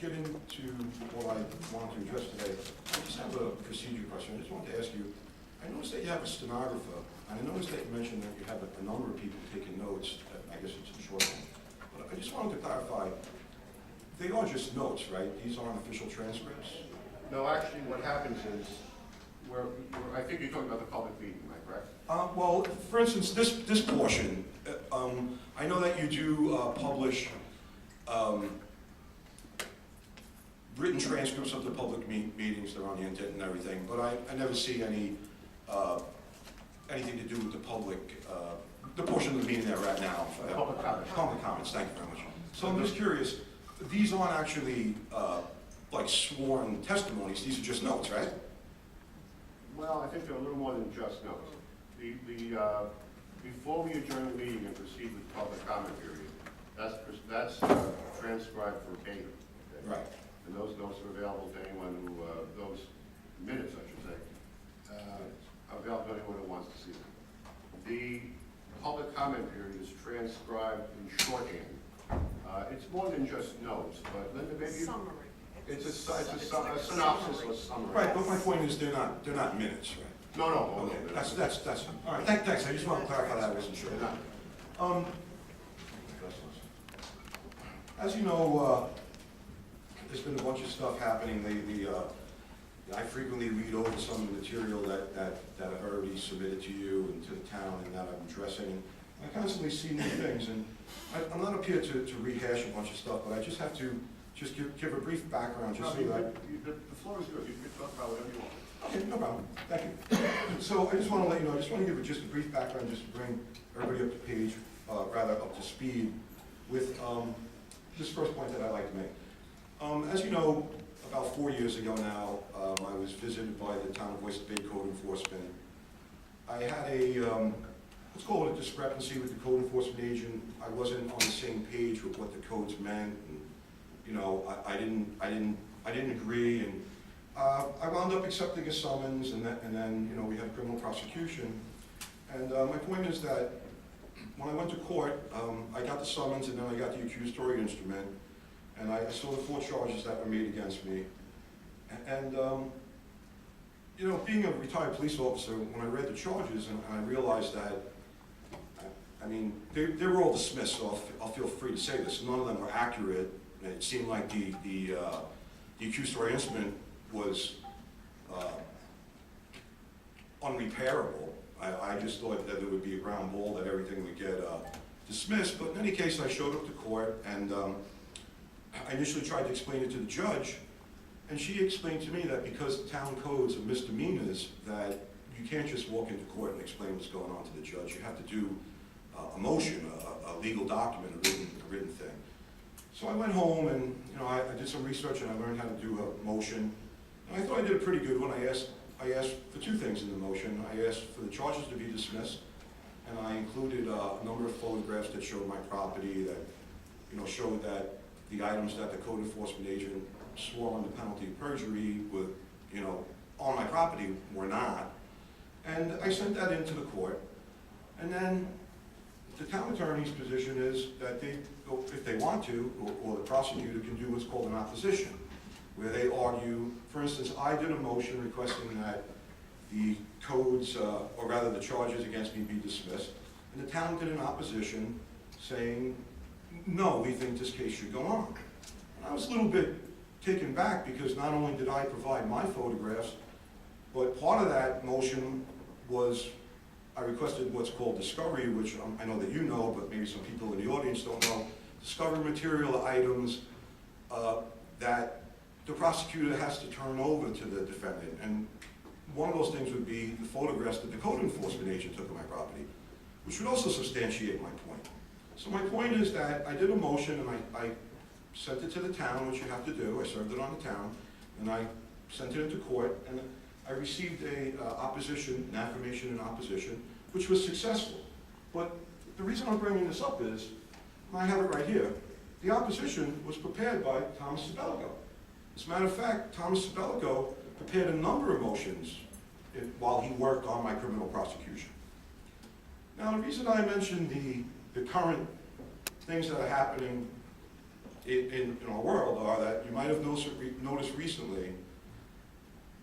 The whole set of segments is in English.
get into what I want to address today, I just have a procedure question. I just wanted to ask you, I noticed that you have a stenographer, and I noticed that you mentioned that you have a number of people taking notes. I guess it's a short one. But I just wanted to clarify, they are just notes, right? These aren't official transcripts? No, actually, what happens is, I think you're talking about the public meeting, am I correct? Well, for instance, this portion, I know that you do publish written transcripts of the public meetings. They're on the internet and everything, but I never see any anything to do with the public, the portion of the meeting that we're at now. Public comments. Public comments, thank you very much. So I'm just curious, these aren't actually like sworn testimonies, these are just notes, right? Well, I think they're a little more than just notes. Before we adjourn the meeting and proceed with the public comment period, that's transcribed verbatim. Okay? Right. And those notes are available to anyone who, those minutes, I should say, are available to anyone who wants to see them. The public comment period is transcribed in shorthand. It's more than just notes, but Linda, maybe Summary. it's a synopsis or summary. Right, but my point is they're not minutes, right? No. Okay, that's, all right, thanks, I just want to clarify that, I wasn't sure. They're not. As you know, there's been a bunch of stuff happening lately. I frequently read over some of the material that I've already submitted to you and to the town and that I'm addressing. I constantly see new things, and I'm not up here to rehash a bunch of stuff, but I just have to just give a brief background, just so that... The floor is good, you can talk about whatever you want. Okay, no problem, thank you. So I just want to let you know, I just want to give just a brief background, just to bring everybody up to page, rather up to speed with this first point that I'd like to make. As you know, about 4 years ago now, I was visited by the town of Oyster Bay Code Enforcement. I had a, let's call it a discrepancy with the code enforcement agent. I wasn't on the same page with what the codes meant, and you know, I didn't agree, and I wound up accepting a summons, and then you know, we had criminal prosecution. And my point is that when I went to court, I got the summons, and then I got the accusatory instrument, and I saw the 4 charges that were made against me. And you know, being a retired police officer, when I read the charges, and I realized that, I mean, they were all dismissed, so I'll feel free to say this. None of them were accurate. It seemed like the accusatory instrument was unrepairable. I just thought that it would be a ground ball, that everything would get dismissed. But in any case, I showed up to court, and I initially tried to explain it to the judge, and she explained to me that because the town codes are misdemeanors, that you can't just walk into court and explain what's going on to the judge. You have to do a motion, a legal document, a written thing. So I went home, and you know, I did some research, and I learned how to do a motion. And I thought I did a pretty good one. I asked for 2 things in the motion. I asked for the charges to be dismissed, and I included a number of photographs that showed my property, that you know, showed that the items that the code enforcement agent swore under penalty of perjury were, you know, on my property were not. And I sent that into the court, and then the town attorney's position is that they, if they want to, or the prosecutor can do what's called an opposition, where they argue, for instance, I did a motion requesting that the codes, or rather the charges against me be dismissed, and the town did an opposition saying, no, we think this case should go on. And I was a little bit taken back, because not only did I provide my photographs, but part of that motion was I requested what's called discovery, which I know that you know, but maybe some people in the audience don't know. Discovery material items that the prosecutor has to turn over to the defendant. And one of those things would be the photographs that the code enforcement agent took of my property, which would also substantiate my point. So my point is that I did a motion, and I sent it to the town, which you have to do. I served it on the town, and I sent it into court, and I received an affirmation in opposition, which was successful. But the reason I'm bringing this up is, and I have it right here, the opposition was prepared by Thomas Sabelico. As a matter of fact, Thomas Sabelico prepared a number of motions while he worked on my criminal prosecution. Now, the reason I mentioned the current things that are happening in our world are that you might have noticed recently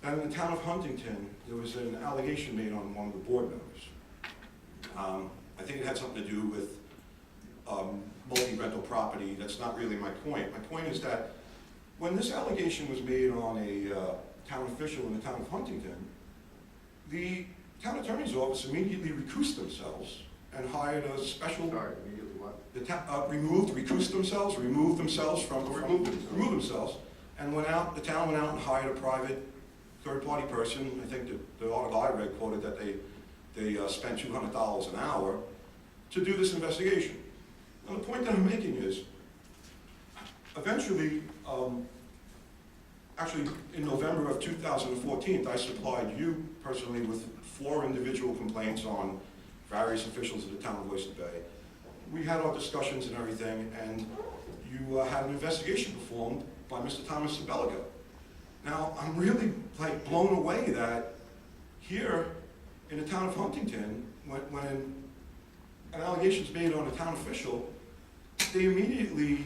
that in the town of Huntington, there was an allegation made on one of the board members. I think it had something to do with multi-rental property. That's not really my point. My point is that when this allegation was made on a town official in the town of Huntington, the town attorney's office immediately recused themselves and hired a special... Sorry, immediately what? Recused themselves, removed themselves Remove themselves. and the town went out and hired a private third-party person. I think the article I read quoted that they spent $200 an hour to do this investigation. Now the point that I'm making is, eventually, actually in November of 2014, I supplied you personally with 4 individual complaints on various officials of the town of Oyster Bay. We had our discussions and everything, and you had an investigation performed by Mr. Thomas Sabelico. Now, I'm really blown away that here in the town of Huntington, when an allegation is made on a town official, they immediately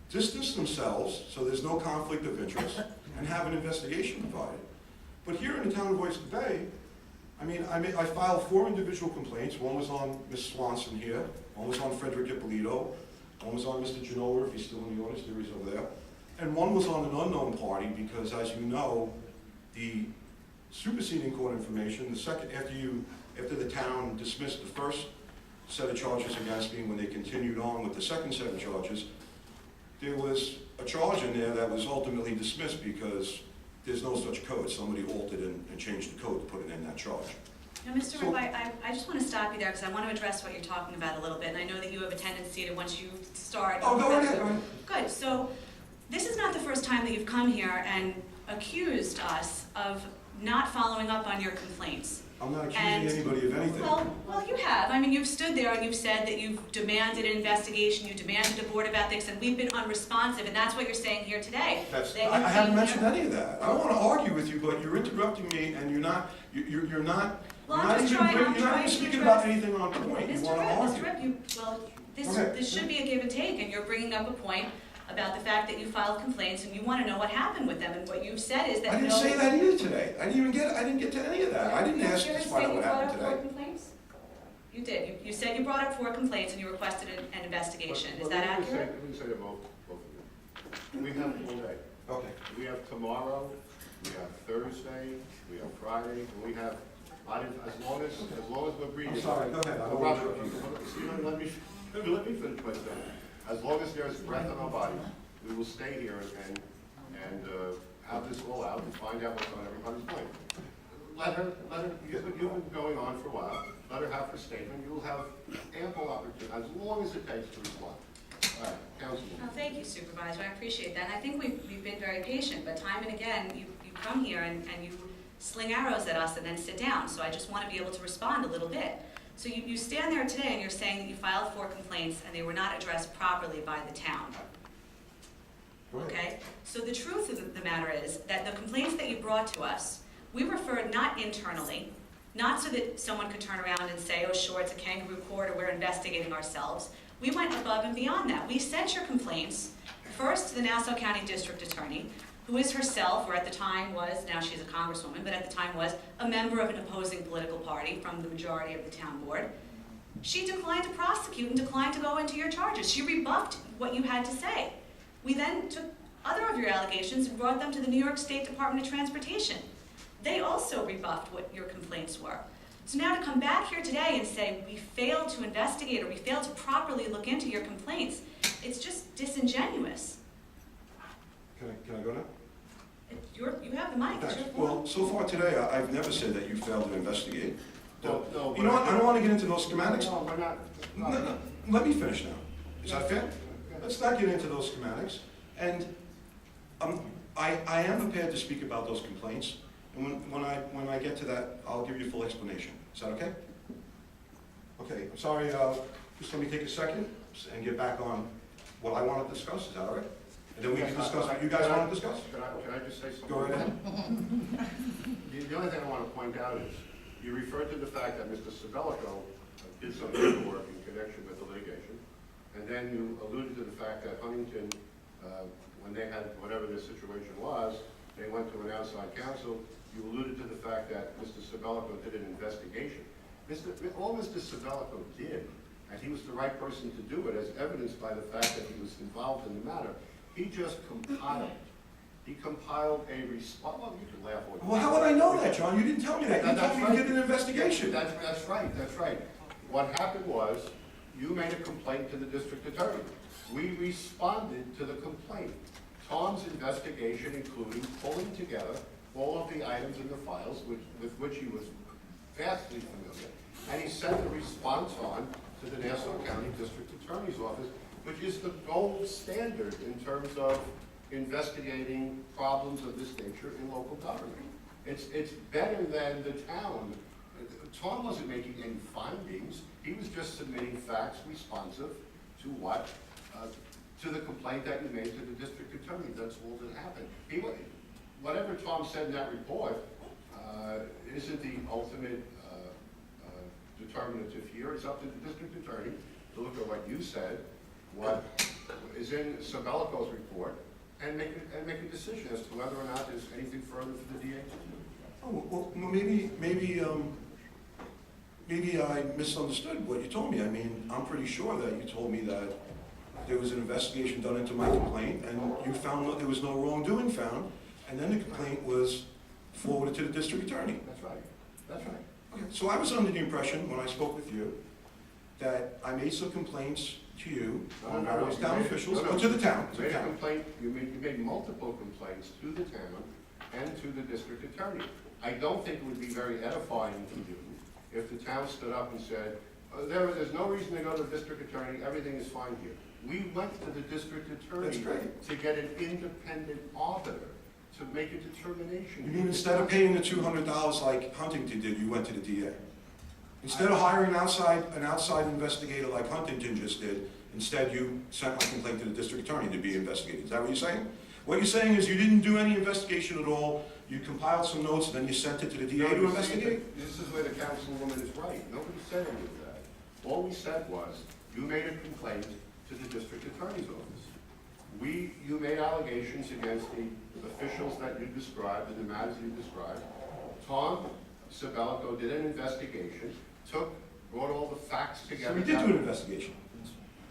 distance themselves so there's no conflict of interest and have an investigation provided. But here in the town of Oyster Bay, I filed 4 individual complaints. One was on Ms. Swanson here, one was on Frederick Ippolito, one was on Mr. Genoa, if he's still in the audience, there he's over there, and one was on an unknown party because, as you know, the superseding court information, after the town dismissed the first set of charges against me, when they continued on with the second set of charges, there was a charge in there that was ultimately dismissed because there's no such code. Somebody altered and changed the code to put it in that charge. Now, Mr. Ripp, I just want to stop you there because I want to address what you're talking about a little bit, and I know that you have a tendency to, once you start... Oh, go ahead. Good. So this is not the first time that you've come here and accused us of not following up on your complaints. I'm not accusing anybody of anything. Well, you have. You've stood there and you've said that you've demanded an investigation, you demanded a board of ethics, and we've been unresponsive, and that's what you're saying here today. I haven't mentioned any of that. I don't want to argue with you, but you're interrupting me, and you're not even speaking about anything on point. You want to argue. This should be a give and take, and you're bringing up a point about the fact that you filed complaints and you want to know what happened with them, and what you've said is that I didn't say that either today. I didn't get to any of that. I didn't ask to find out what happened today. You did. You said you brought up 4 complaints and you requested an investigation. Is that accurate? Let me say to both of you. We have a full day. Okay. We have tomorrow, we have Thursday, we have Friday, and we have, as long as we're breathing. I'm sorry, go ahead. Let me finish my statement. As long as there's breath in our body, we will stay here and have this all out and find out what's on everybody's mind. Let her, you've been going on for a while. Let her have her statement. You will have ample opportunity, as long as it takes to respond. All right, Councilman. Well, thank you, Supervisor. I appreciate that. And I think we've been very patient, but time and again, you come here and you sling arrows at us and then sit down. So I just want to be able to respond a little bit. So you stand there today and you're saying that you filed 4 complaints and they were not addressed properly by the town. Okay? So the truth of the matter is that the complaints that you brought to us, we referred not internally, not so that someone could turn around and say, oh sure, it's a kangaroo court or we're investigating ourselves. We went above and beyond that. We sent your complaints first to the Nassau County District Attorney, who is herself, or at the time was, now she's a congresswoman, but at the time was a member of an opposing political party from the majority of the town board. She declined to prosecute and declined to go into your charges. She rebuffed what you had to say. We then took other of your allegations and brought them to the New York State Department of Transportation. They also rebuffed what your complaints were. So now to come back here today and say we failed to investigate or we failed to properly look into your complaints, it's just disingenuous. Can I go now? You have the mic. Thanks. Well, so far today, I've never said that you failed to investigate. No, you know what? I don't want to get into those schematics. No, we're not. No, let me finish now. Is that fair? Let's not get into those schematics. And I am prepared to speak about those complaints. And when I get to that, I'll give you a full explanation. Is that okay? Okay. I'm sorry. Just let me take a second and get back on what I want to discuss. Is that all right? And then we can discuss what you guys want to discuss. Can I just say something? Go right ahead. The only thing I want to point out is, you referred to the fact that Mr. Sabelico did some paperwork in connection with the litigation, and then you alluded to the fact that Huntington when they had, whatever their situation was, they went to an outside counsel. You alluded to the fact that Mr. Sabelico did an investigation. All Mr. Sabelico did, and he was the right person to do it, as evidenced by the fact that he was involved in the matter, he just compiled. He compiled a response. Well, you can laugh. Well, how would I know that, John? You didn't tell me that. You told me you did an investigation. That's right. What happened was, you made a complaint to the district attorney. We responded to the complaint. Tom's investigation included pulling together all of the items in the files with which he was vastly familiar, and he sent a response on to the Nassau County District Attorney's Office, which is the gold standard in terms of investigating problems of this nature in local government. It's better than the town. Tom wasn't making any findings. He was just submitting facts responsive to what, to the complaint that you made to the district attorney. That's all that happened. Whatever Tom said in that report isn't the ultimate determinative here. It's up to the district attorney to look at what you said, what is in Sabelico's report, and make a decision as to whether or not there's anything further for the DA to do. Oh, well, maybe I misunderstood what you told me. I mean, I'm pretty sure that you told me that there was an investigation done into my complaint, and you found that there was no wrongdoing found, and then the complaint was forwarded to the district attorney. That's right. Okay, so I was under the impression, when I spoke with you, that I made some complaints to you, on various town officials, or to the town. You made a complaint, you made multiple complaints to the town and to the district attorney. I don't think it would be very edifying to you if the town stood up and said, there's no reason to go to the district attorney, everything is fine here. We went to the district attorney to get an independent auditor to make a determination. You mean instead of paying the $200 like Huntington did, you went to the DA? Instead of hiring an outside investigator like Huntington just did, instead you sent my complaint to the district attorney to be investigated. Is that what you're saying? What you're saying is you didn't do any investigation at all, you compiled some notes, and then you sent it to the DA to investigate? This is where the councilwoman is right. Nobody said any of that. All we said was, you made a complaint to the district attorney's office. You made allegations against the officials that you described and the matters you described. Tom Sabelico did an investigation, brought all the facts together. So he did do an investigation?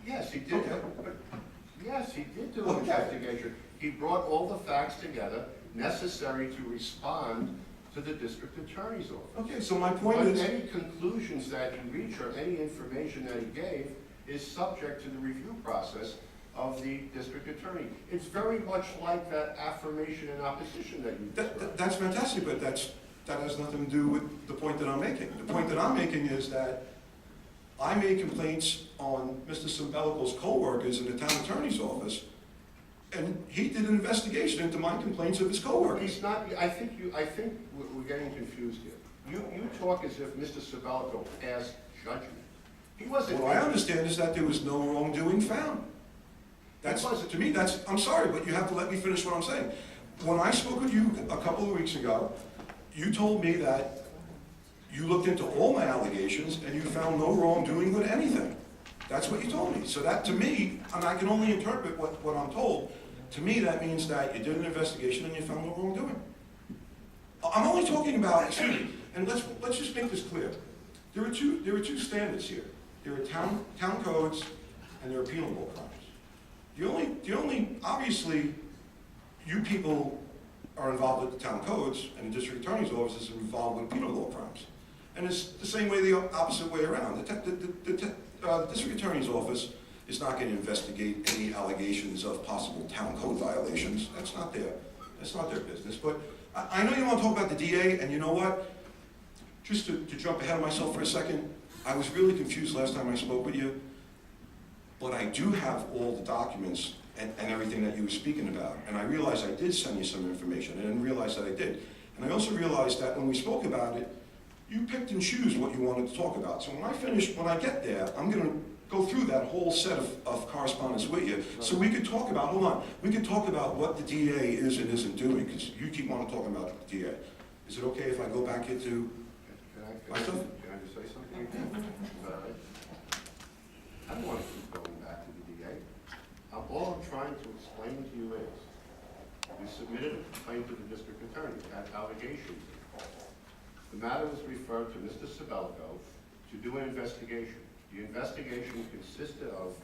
Yes, he did. Okay. Yes, he did do an investigation. He brought all the facts together necessary to respond to the district attorney's office. Okay, so my point is... any conclusions that he reached or any information that he gave is subject to the review process of the district attorney. It's very much like that affirmation and opposition that you described. That's fantastic, but that has nothing to do with the point that I'm making. The point that I'm making is that I made complaints on Mr. Sabelico's co-workers in the town attorney's office, and he did an investigation into my complaints of his co-workers. He's not, I think we're getting confused here. You talk as if Mr. Sabelico passed judgment. He wasn't. What I understand is that there was no wrongdoing found. To me, I'm sorry, but you have to let me finish what I'm saying. When I spoke with you a couple of weeks ago, you told me that you looked into all my allegations and you found no wrongdoing with anything. That's what you told me. So that, to me, and I can only interpret what I'm told, to me that means that you did an investigation and you found no wrongdoing. I'm only talking about, excuse me, and let's just make this clear. There are two standards here. There are town codes and there are penal crimes. The only, obviously, you people are involved with the town codes, and the district attorney's office is involved with penal law crimes. And it's the same way, the opposite way around. The district attorney's office is not going to investigate any allegations of possible town code violations. That's not their business. But I know you want to talk about the DA, and you know what? Just to jump ahead of myself for a second, I was really confused last time I spoke with you. But I do have all the documents and everything that you were speaking about. And I realized I did send you some information. I didn't realize that I did. And I also realized that when we spoke about it, you picked and chose what you wanted to talk about. So when I get there, I'm going to go through that whole set of correspondence with you. So we could talk about, we could talk about what the DA is and isn't doing, because you keep wanting to talk about the DA. Is it okay if I go back into myself? Can I just say something? I don't want to keep going back to the DA. All I'm trying to explain to you is, you submitted a complaint to the district attorney, had allegations. The matter was referred to Mr. Sabelco to do an investigation. The investigation consisted of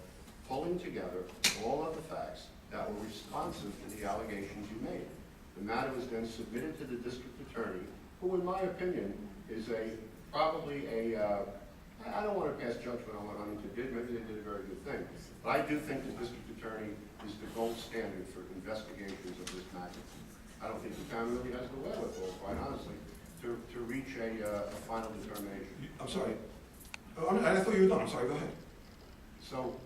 pulling together all of the facts that were responsive to the allegations you made. The matter was then submitted to the district attorney, who in my opinion is probably I don't want to pass judgment on what Huntington did, maybe they did a very good thing, but I do think the district attorney is the gold standard for investigations of this magnitude. I don't think the town really has the wherewithal, quite honestly, to reach a final determination. I'm sorry. I thought you were done. I'm sorry, go ahead. So,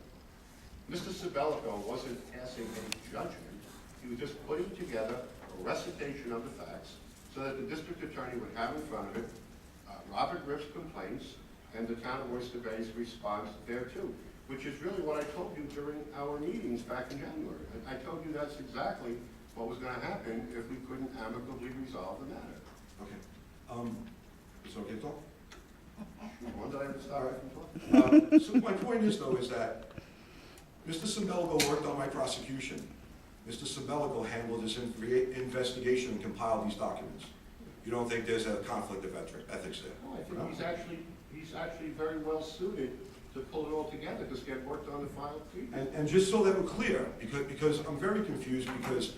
Mr. Sabelco wasn't passing any judgment. He was just putting together a recitation of the facts so that the district attorney would have in front of it Robert Riff's complaints and the town of Oyster Bay's response thereto, which is really what I told you during our meetings back in January. I told you that's exactly what was going to happen if we couldn't amicably resolve the matter. Okay. Is it okay to talk? When did I ever stop from talking? So my point is, though, is that Mr. Sabelco worked on my prosecution. Mr. Sabelco handled this investigation and compiled these documents. You don't think there's a conflict of ethics there? No, I think he's actually very well suited to pull it all together, just get worked on the file previously. And just so that we're clear, because I'm very confused, because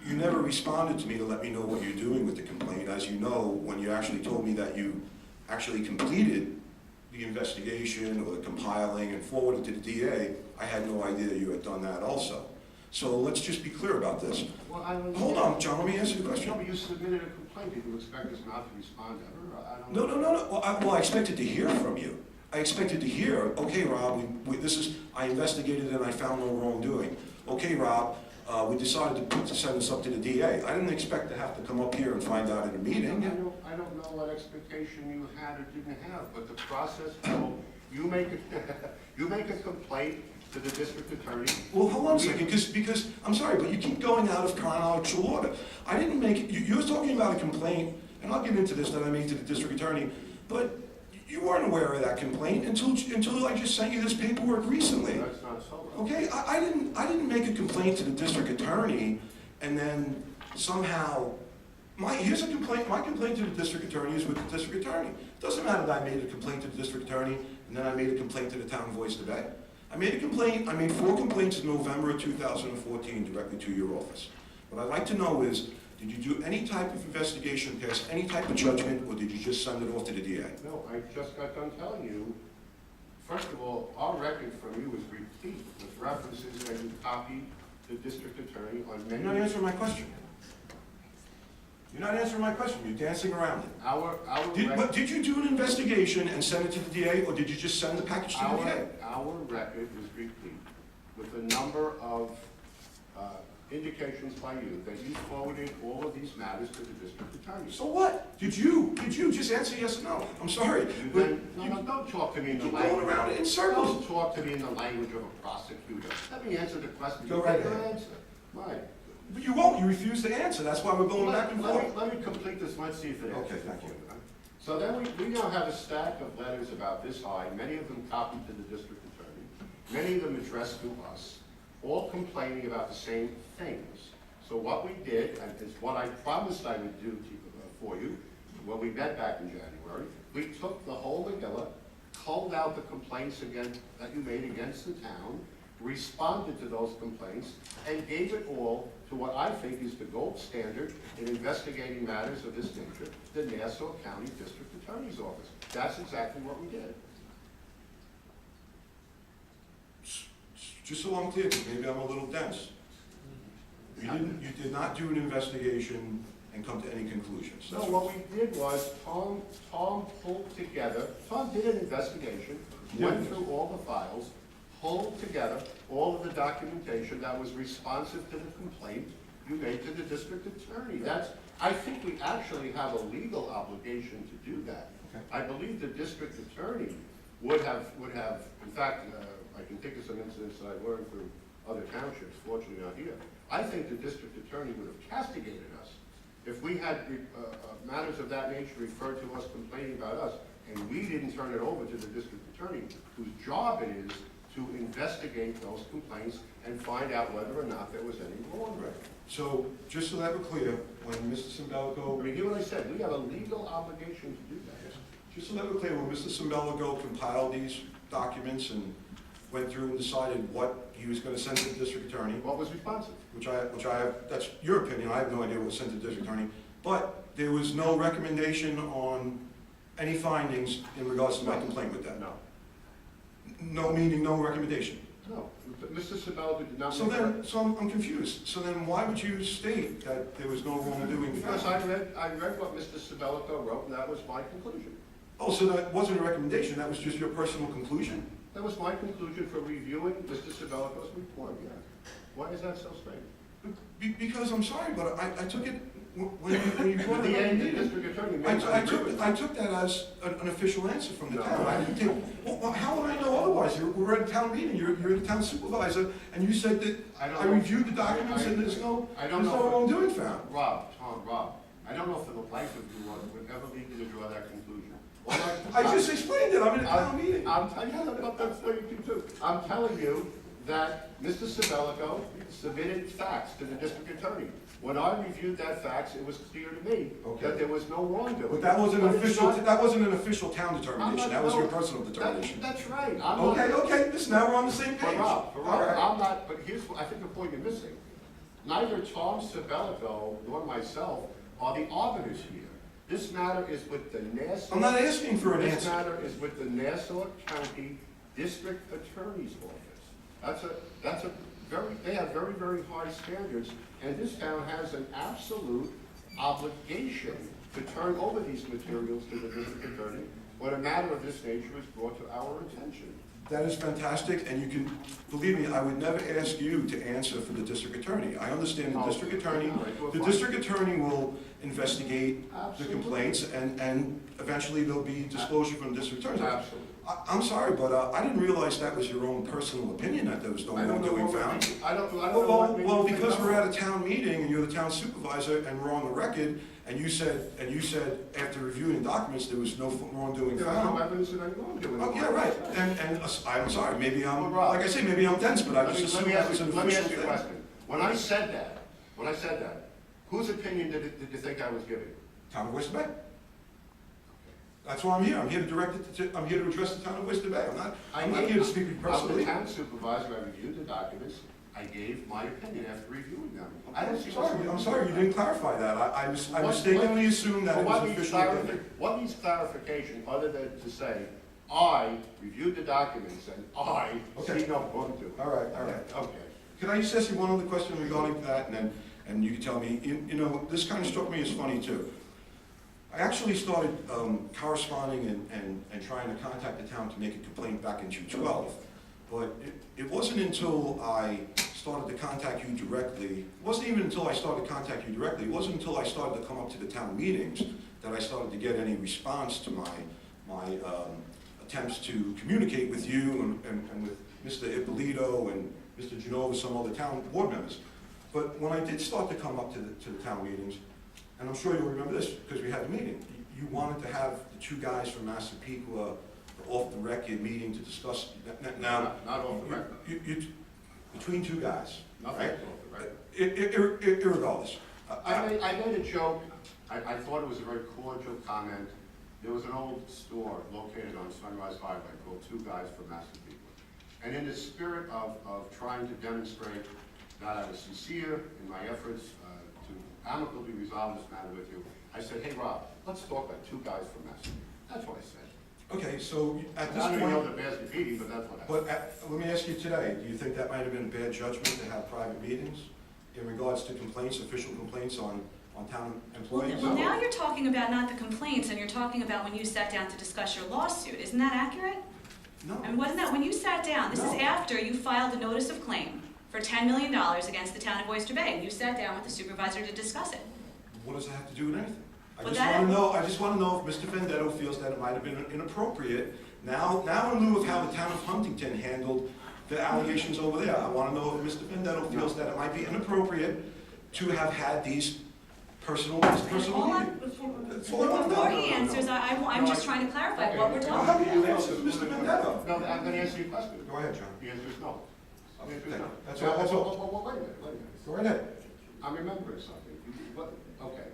you never responded to me to let me know what you're doing with the complaint. As you know, when you actually told me that you actually completed the investigation or the compiling and forwarded to the DA, I had no idea you had done that also. So let's just be clear about this. Well, I don't Hold on, John, let me answer the question. No, but you submitted a complaint. Did you expect us not to respond ever? I don't No. know. Well, I expected to hear from you. I expected to hear, okay, Rob, I investigated and I found no wrongdoing. Okay, Rob, we decided to send this up to the DA. I didn't expect to have to come up here and find out in a meeting. I don't know what expectation you had or didn't have, but the process, you make a complaint to the district attorney. Well, hold on a second, because I'm sorry, but you keep going out of chronological order. I didn't make it. You're talking about a complaint, and I'll get into this that I made to the district attorney, but you weren't aware of that complaint until I just sent you this paperwork recently. That's not so. Okay, I didn't make a complaint to the district attorney, and then somehow here's a complaint. My complaint to the district attorney is with the district attorney. It doesn't matter that I made a complaint to the district attorney and then I made a complaint to the town of Oyster Bay. I made 4 complaints in November of 2014 directly to your office. What I'd like to know is, did you do any type of investigation, pass any type of judgment, or did you just send it off to the DA? No, I just got done telling you, first of all, our record from you is replete with references that you copied the district attorney on many. You're not answering my question. You're not answering my question. You're dancing around it. Did you do an investigation and send it to the DA, or did you just send the package to the DA? Our record is replete with a number of indications by you that you forwarded all of these matters to the district attorney. So what? Did you just answer yes or no? I'm sorry. Don't talk to me in the Keep language. going around in circles. Don't talk to me in the language of a prosecutor. Let me answer the question. Go right Your ahead. answer. Right. But you won't. You refuse to answer. That's why we're going back and forth. Let me complete this. Let's see if it answers. Okay, thank you. So then we now have a stack of letters about this high, many of them copied to the district attorney, many of them addressed to us, all complaining about the same things. So what we did, and is what I promised I would do for you when we met back in January, we took the whole Megillah, culled out the complaints that you made against the town, responded to those complaints, and gave it all to what I think is the gold standard in investigating matters of this nature, the Nassau County District Attorney's Office. That's exactly what we did. Just so I'm clear, maybe I'm a little dense. You did not do an investigation and come to any conclusions. No, what we did was Tom pulled together, Tom did an investigation, went through all the files, pulled together all of the documentation that was responsive to the complaint you made to the district attorney. I think we actually have a legal obligation to do that. Okay. I believe the district attorney would have, in fact, I can think of some incidents that I've learned through other townships, fortunately not here. I think the district attorney would have castigated us if we had matters of that nature referred to us complaining about us, and we didn't turn it over to the district attorney, whose job it is to investigate those complaints and find out whether or not there was any wrong. Right. So, just so that we're clear, when Mr. Cimbellico, Review what I said, we have a legal obligation to do that. just so that we're clear, when Mr. Cimbellico compiled these documents and went through and decided what he was gonna send to the district attorney, What was responsive? which I have, that's your opinion, I have no idea what was sent to the district attorney, but there was no recommendation on any findings in regards to my complaint with that? No. No, meaning no recommendation? No. Mr. Sabella did not. So I'm confused. So then why would you state that there was no wrongdoing Because found? I read what Mr. Sabella wrote, and that was my conclusion. Oh, so that wasn't a recommendation, that was just your personal conclusion? That was my conclusion for reviewing Mr. Sabella's report, yeah. Why is that so strange? Because, I'm sorry, but I took it, when you brought The it up, DA, the district attorney, made I took that as an official answer from the No. town. I didn't take, well, how would I know otherwise? We're at a town meeting, you're the town supervisor, and you said that I don't I know. reviewed the documents and there's no wrongdoing found. Rob, I don't know for the life of you would ever lead you to draw that conclusion. I just explained it, I'm in a town meeting. I'm telling you that Mr. Sabellico submitted facts to the district attorney. When I reviewed that facts, it was clear to me Okay. that there was no wrongdoing. But that wasn't an official town I'm determination, not- that was no, your personal determination. That's right. Okay, listen, now we're on the same But page. Rob, All right. I'm not, but here's, I think the point you're missing. Neither Tom Sabellico nor myself are the arbiters here. This matter is with the Nassau. I'm not asking for an This answer. matter is with the Nassau County District Attorney's Office. They have very, very high standards, and this town has an absolute obligation to turn over these materials to the district attorney when a matter of this nature is brought to our attention. That is fantastic, and you can, believe me, I would never ask you to answer for the district attorney. I understand the district attorney, will investigate the Absolutely. complaints, and eventually there'll be disclosure from the district attorney. Absolutely. I'm sorry, but I didn't realize that was your own personal opinion, that there was no I don't know wrongdoing what found. I don't know what made Well, you think because that. we're at a town meeting, and you're the town supervisor, and we're on the record, and you said after reviewing documents, there was no wrongdoing There was no found. evidence of any wrongdoing. Oh, yeah, right, and I'm sorry, maybe Well, I'm, Rob, like I say, maybe I'm dense, but I Let just me assumed that was an let me official ask you a thing. question. When I said that, whose opinion did you think I was giving? Town of Oyster Bay. That's why I'm here, I'm here to address the town of Oyster Bay, I'm not here to speak I'm the personally. town supervisor, I reviewed the documents, I gave my opinion after reviewing them. I don't see what's I'm sorry, you didn't clarify that, I mistakenly assumed that it was an official thing. What needs clarification other than to say, I reviewed the documents and I Okay. see no wrongdoing? All right. Okay. Can I just ask you one other question regarding that, and you can tell me, you know, this kind of struck me as funny too. I actually started corresponding and trying to contact the town to make a complaint back in 2012, but it wasn't until I started to contact you directly, it wasn't even until I started to contact you directly, it wasn't until I started to come up to the town meetings that I started to get any response to my attempts to communicate with you and with Mr. Ippolito and Mr. Genova, some other town board members. But when I did start to come up to the town meetings, and I'm sure you'll remember this, because we had a meeting, you wanted to have the two guys from Massapequa off-the-record meeting to discuss, now... Not off the record. Between two guys, Nothing right? off the record. Irregardless. I made a joke, I thought it was a very cordial comment. There was an old store located on Sunrise Highway called Two Guys from Massapequa. And in the spirit of trying to demonstrate that I was sincere in my efforts to amicably resolve this matter with you, I said, hey Rob, let's talk about Two Guys from Massapequa. That's what I said. Okay, so at this I don't even know point, the best meeting, but that's what I said. but let me ask you today, do you think that might have been a bad judgment to have private meetings in regards to complaints, official complaints on town employees? Well, now you're talking about not the complaints, and you're talking about when you sat down to discuss your lawsuit. Isn't that accurate? No. I mean, wasn't that when you sat down? This is No. after you filed a notice of claim for $10 million against the town of Oyster Bay, and you sat down with the supervisor to discuss it. What does that have to do with anything? I Well, just want to know if Mr. Venditto feels that it might have been inappropriate. Now in lieu of how the town of Huntington handled the allegations over there, I want to know if Mr. Venditto feels that it might be inappropriate to have had these personal All meeting. That's all I want to Before know. he answers, I'm just trying to clarify what we're Well, talking how about. can you answer Mr. Venditto? No, I'm gonna answer your question. Go ahead, John. The answer is no. The answer is no. That's all- that's all. Well, wait a minute. Go right ahead. I'm remembering something. Okay.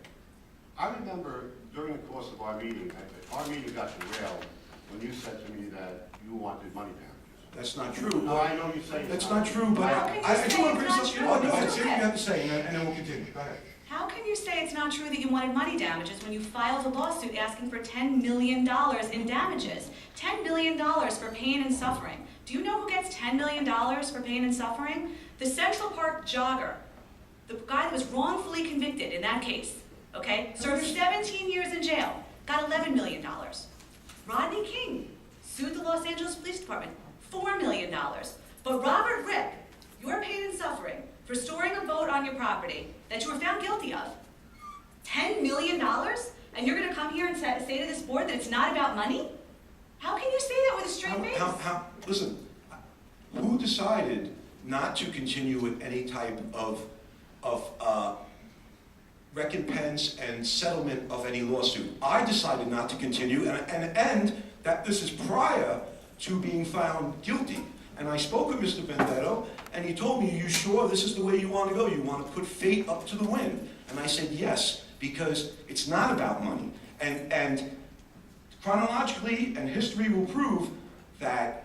I remember during the course of our meeting got derailed when you said to me that you wanted money damages. That's not true. No, I know you say That's not true, but How can you I say just want to it's bring not something, true? you know what, go ahead, It's say what you okay. have to say, and then we'll continue. Go ahead. How can you say it's not true that you wanted money damages when you filed a lawsuit asking for $10 million in damages? $10 million for pain and suffering. Do you know who gets $10 million for pain and suffering? The Central Park jogger, the guy that was wrongfully convicted in that case, okay, served 17 years in jail, got $11 million. Rodney King sued the Los Angeles Police Department, $4 million. But Robert Rick, your pain and suffering for storing a boat on your property that you were found guilty of, $10 million? And you're gonna come here and say to this board that it's not about money? How can you say that with a straight face? Listen, who decided not to continue with any type of recompense and settlement of any lawsuit? I decided not to continue, and that this is prior to being found guilty. And I spoke with Mr. Venditto, and he told me, "Are you sure this is the way you want to go? You want to put fate up to the wind?" And I said, "Yes, because it's not about money." And chronologically, and history will prove that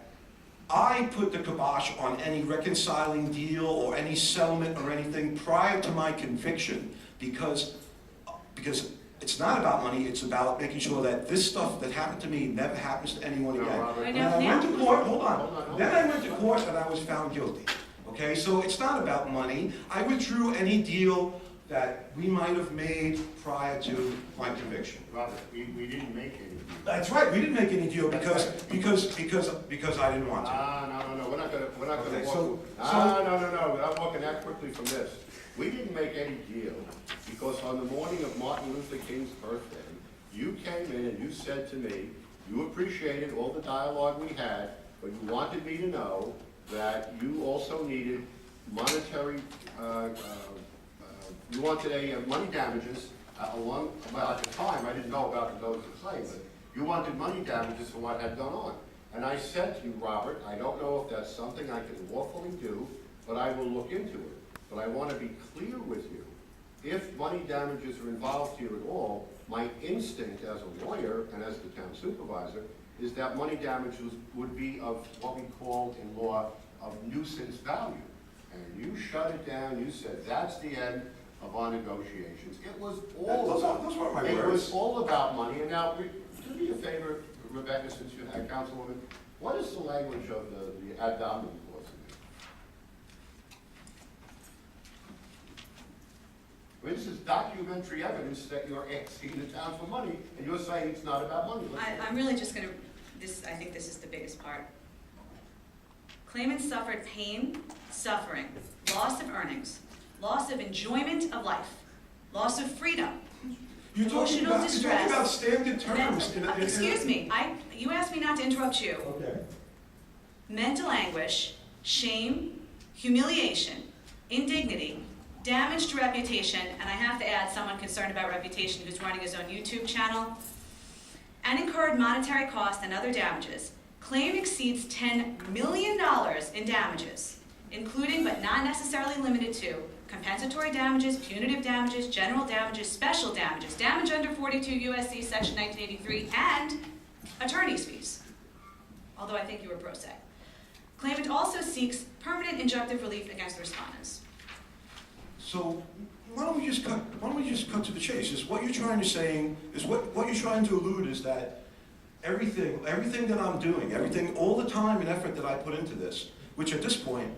I put the kibosh on any reconciling deal or any settlement or anything prior to my conviction, because it's not about money, it's about making sure that this stuff that happened to me never happens to anyone again. Right When I now- went to court, hold on, then I went to court and I was found guilty. Okay, so it's not about money. I withdrew any deal that we might have made prior to my conviction. Robert, we didn't make any deal. That's right, we didn't make any deal because I didn't want to. No, we're not gonna Okay, walk. so- No, I'm walking that quickly from this. We didn't make any deal because on the morning of Martin Luther King's birthday, you came in and you said to me, you appreciated all the dialogue we had, but you wanted me to know that you also needed monetary, you wanted money damages well, at the time, I didn't know about the notice of claim, but you wanted money damages for what had gone on. And I said to you, Robert, I don't know if that's something I can lawfully do, but I will look into it. But I want to be clear with you. If money damages are involved here at all, my instinct as a lawyer and as the town supervisor is that money damages would be of what we call in law of nuisance value. And you shut it down, you said that's the end of our negotiations. It was Those weren't my words. It was all about money. And now, do me a favor, Rebecca, since you're a councilwoman, what is the language of the ad hominem clause in there? I mean, this is documentary evidence that you're asking the town for money, and you're saying it's not about money. I'm really just gonna, I think this is the biggest part. Claimant suffered pain, suffering, loss of earnings, loss of enjoyment of life, loss of freedom, You're talking emotional about distress. standard terms. Excuse me, you asked me not to interrupt you. Okay. Mental anguish, shame, humiliation, indignity, damage to reputation, and I have to add someone concerned about reputation who's running his own YouTube channel, and incurred monetary costs and other damages. Claim exceeds $10 million in damages, including but not necessarily limited to compensatory damages, punitive damages, general damages, special damages, damage under 42 U.S.C. Section 1983, and attorney's fees. Although I think you were pro se. Claimant also seeks permanent injunctive relief against the respondents. So why don't we just cut to the chase? Is what you're trying to say, is what you're trying to allude is that everything that I'm doing, all the time and effort that I put into this, which at this point,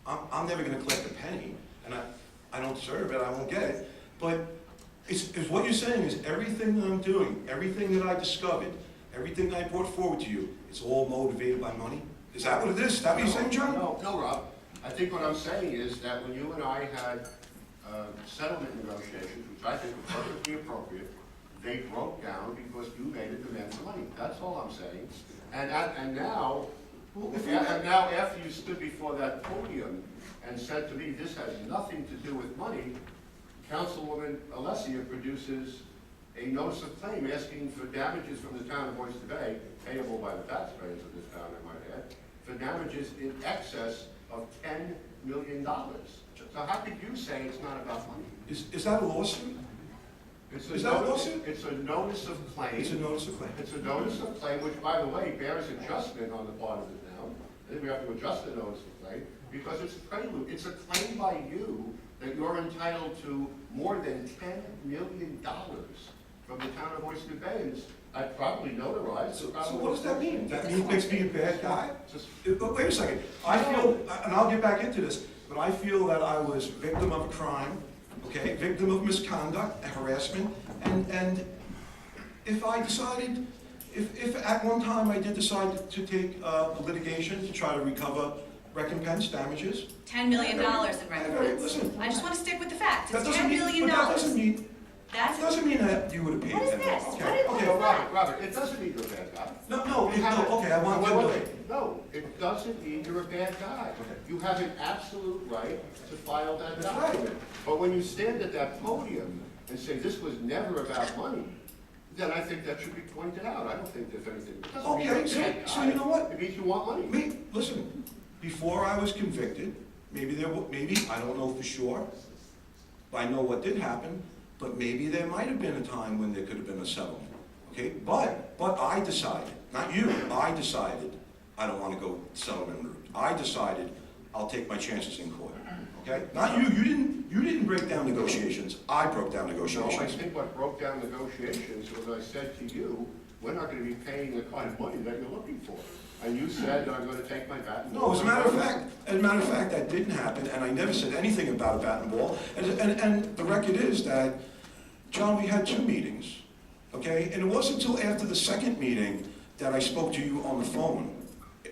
I'm never going to collect a penny, and I don't deserve it, I won't get it, but is what you're saying is everything that I'm doing, everything that I discovered, everything that I brought forward to you, it's all motivated by money? Is that what it is? Is that what you're saying, John? No, Rob. I think what I'm saying is that when you and I had settlement negotiations, which I think were perfectly appropriate, they broke down because you made a demand for money. That's all I'm saying. And now, after you stood before that podium and said to me, this has nothing to do with money, Councilwoman Alesia produces a notice of claim asking for damages from the town of Oyster Bay, payable by the taxpayers of this town, I might add, for damages in excess of $10 million. So how could you say it's not about money? Is that a lawsuit? Is that a lawsuit? It's a notice of claim. It's a notice of claim. It's a notice of claim, which, by the way, bears adjustment on the part of the town. I think we have to adjust the notice of claim, because it's a prelude. It's a claim by you that you're entitled to more than $10 million from the town of Oyster Bay. And I probably notarized. So what does that mean? That mean makes me a bad guy? Just- But wait a second. I feel, and I'll get back into this, but I feel that I was victim of a crime, okay, victim of misconduct, harassment, and if I decided, if at one time I did decide to take litigation to try to recover recompense damages. $10 million in recompense. Listen. I just want to stick with the facts. It's That doesn't $10 mean, million. but that doesn't mean, That's, doesn't mean that you would have paid What is them. this? Okay, What is- okay. No, Robert, it doesn't mean you're a bad guy. No, You have it. okay, I want Wait, to wait, know. wait. No, it doesn't mean you're a bad guy. Okay. You have an absolute right to file that That's right. document. But when you stand at that podium and say this was never about money, then I think that should be pointed out. I don't think there's anything. It doesn't mean you're a Okay, bad so guy. you know what? It means you want money. Listen, before I was convicted, maybe I don't know for sure, but I know what did happen, but maybe there might have been a time when there could have been a settlement, okay? But I decided, not you, I decided I don't want to go settlement route. I decided I'll take my chances in court, okay? Not you, you didn't break down negotiations, I broke down No, I negotiations. think what broke down negotiations was I said to you, we're not going to be paying the kind of money that you're looking for. And you said, I'm going to take my bat and ball. No, as a matter of fact, that didn't happen, and I never said anything about a bat and ball. And the record is that, John, we had 2 meetings, okay? And it wasn't until after the second meeting that I spoke to you on the phone,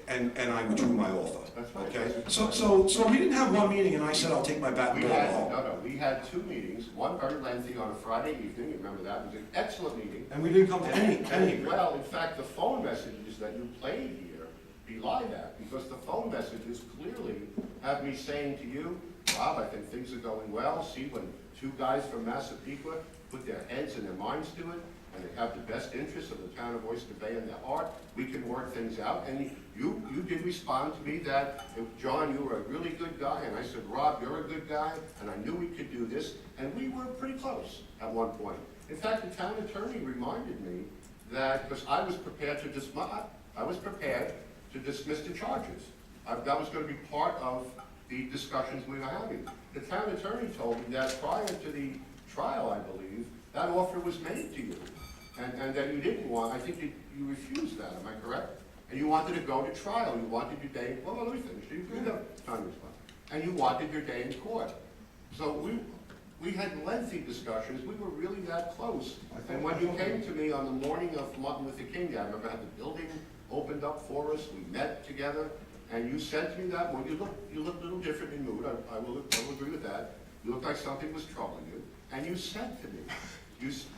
and I withdrew my offer, That's right. okay? So we didn't have one meeting, and I said, I'll take my bat and ball home. We had 2 meetings, one very lengthy on a Friday evening, you remember that, it was an excellent meeting. And we didn't come to any Well, in fact, the phone messages that you played here belie that, because the phone messages clearly have me saying to you, Rob, I think things are going well. See, when 2 guys from Massapequa put their heads and their minds to it, and they have the best interests of the town of Oyster Bay in their heart, we can work things out. And you did respond to me that, John, you were a really good guy, and I said, Rob, you're a good guy, and I knew we could do this, and we were pretty close at one point. In fact, the town attorney reminded me that, because I was prepared to dismiss the charges. That was going to be part of the discussions we were having. The town attorney told me that prior to the trial, I believe, that offer was made to you. And that you didn't want, I think you refused that, am I correct? And you wanted to go to trial, you wanted your day, well, let me finish, you have time to respond. And you wanted your day in court. So we had lengthy discussions, we were really that close. And when you came to me on the morning of Martin Luther King Day, I remember I had the building opened up for us, we met together, and you said to me that when you looked a little different in mood, I will agree with that. You looked like something was troubling you, and you said to me,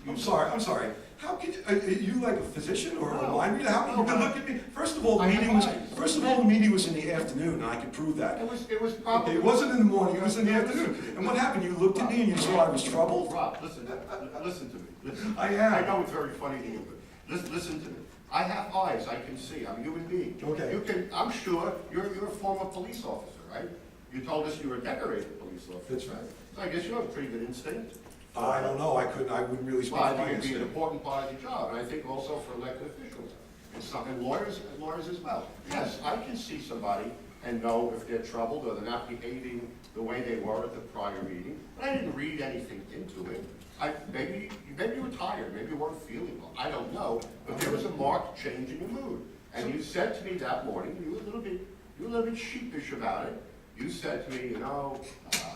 I'm sorry. How can are you like a physician or a No. mind reader? How can you No, look at me? First of all, the I meeting have was eyes. the meeting was in the afternoon, and I can prove that. It was probably. Okay, it wasn't in the morning, it was in the afternoon. And what happened? You looked at me and you saw I was troubled? Rob, listen to me. Listen. I am. I know it's very funny to you, but listen to me. I have eyes, I can see, I'm a human being. Okay. I'm sure, you're a former police officer, right? You told us you were a decorated police officer. That's right. So I guess you have a pretty good instinct. I don't know, I wouldn't really speak Well, I for my think it'd be an instinct. important part of the job, and I think also for elected officials, and lawyers as well. Yes, I can see somebody and know if they're troubled or they're not behaving the way they were at the prior meeting, but I didn't read anything into it. Maybe you were tired, maybe you weren't feeling well, I don't know, but there was a marked change in your mood. And you said to me that morning, you were a little bit sheepish about it. You said to me, I know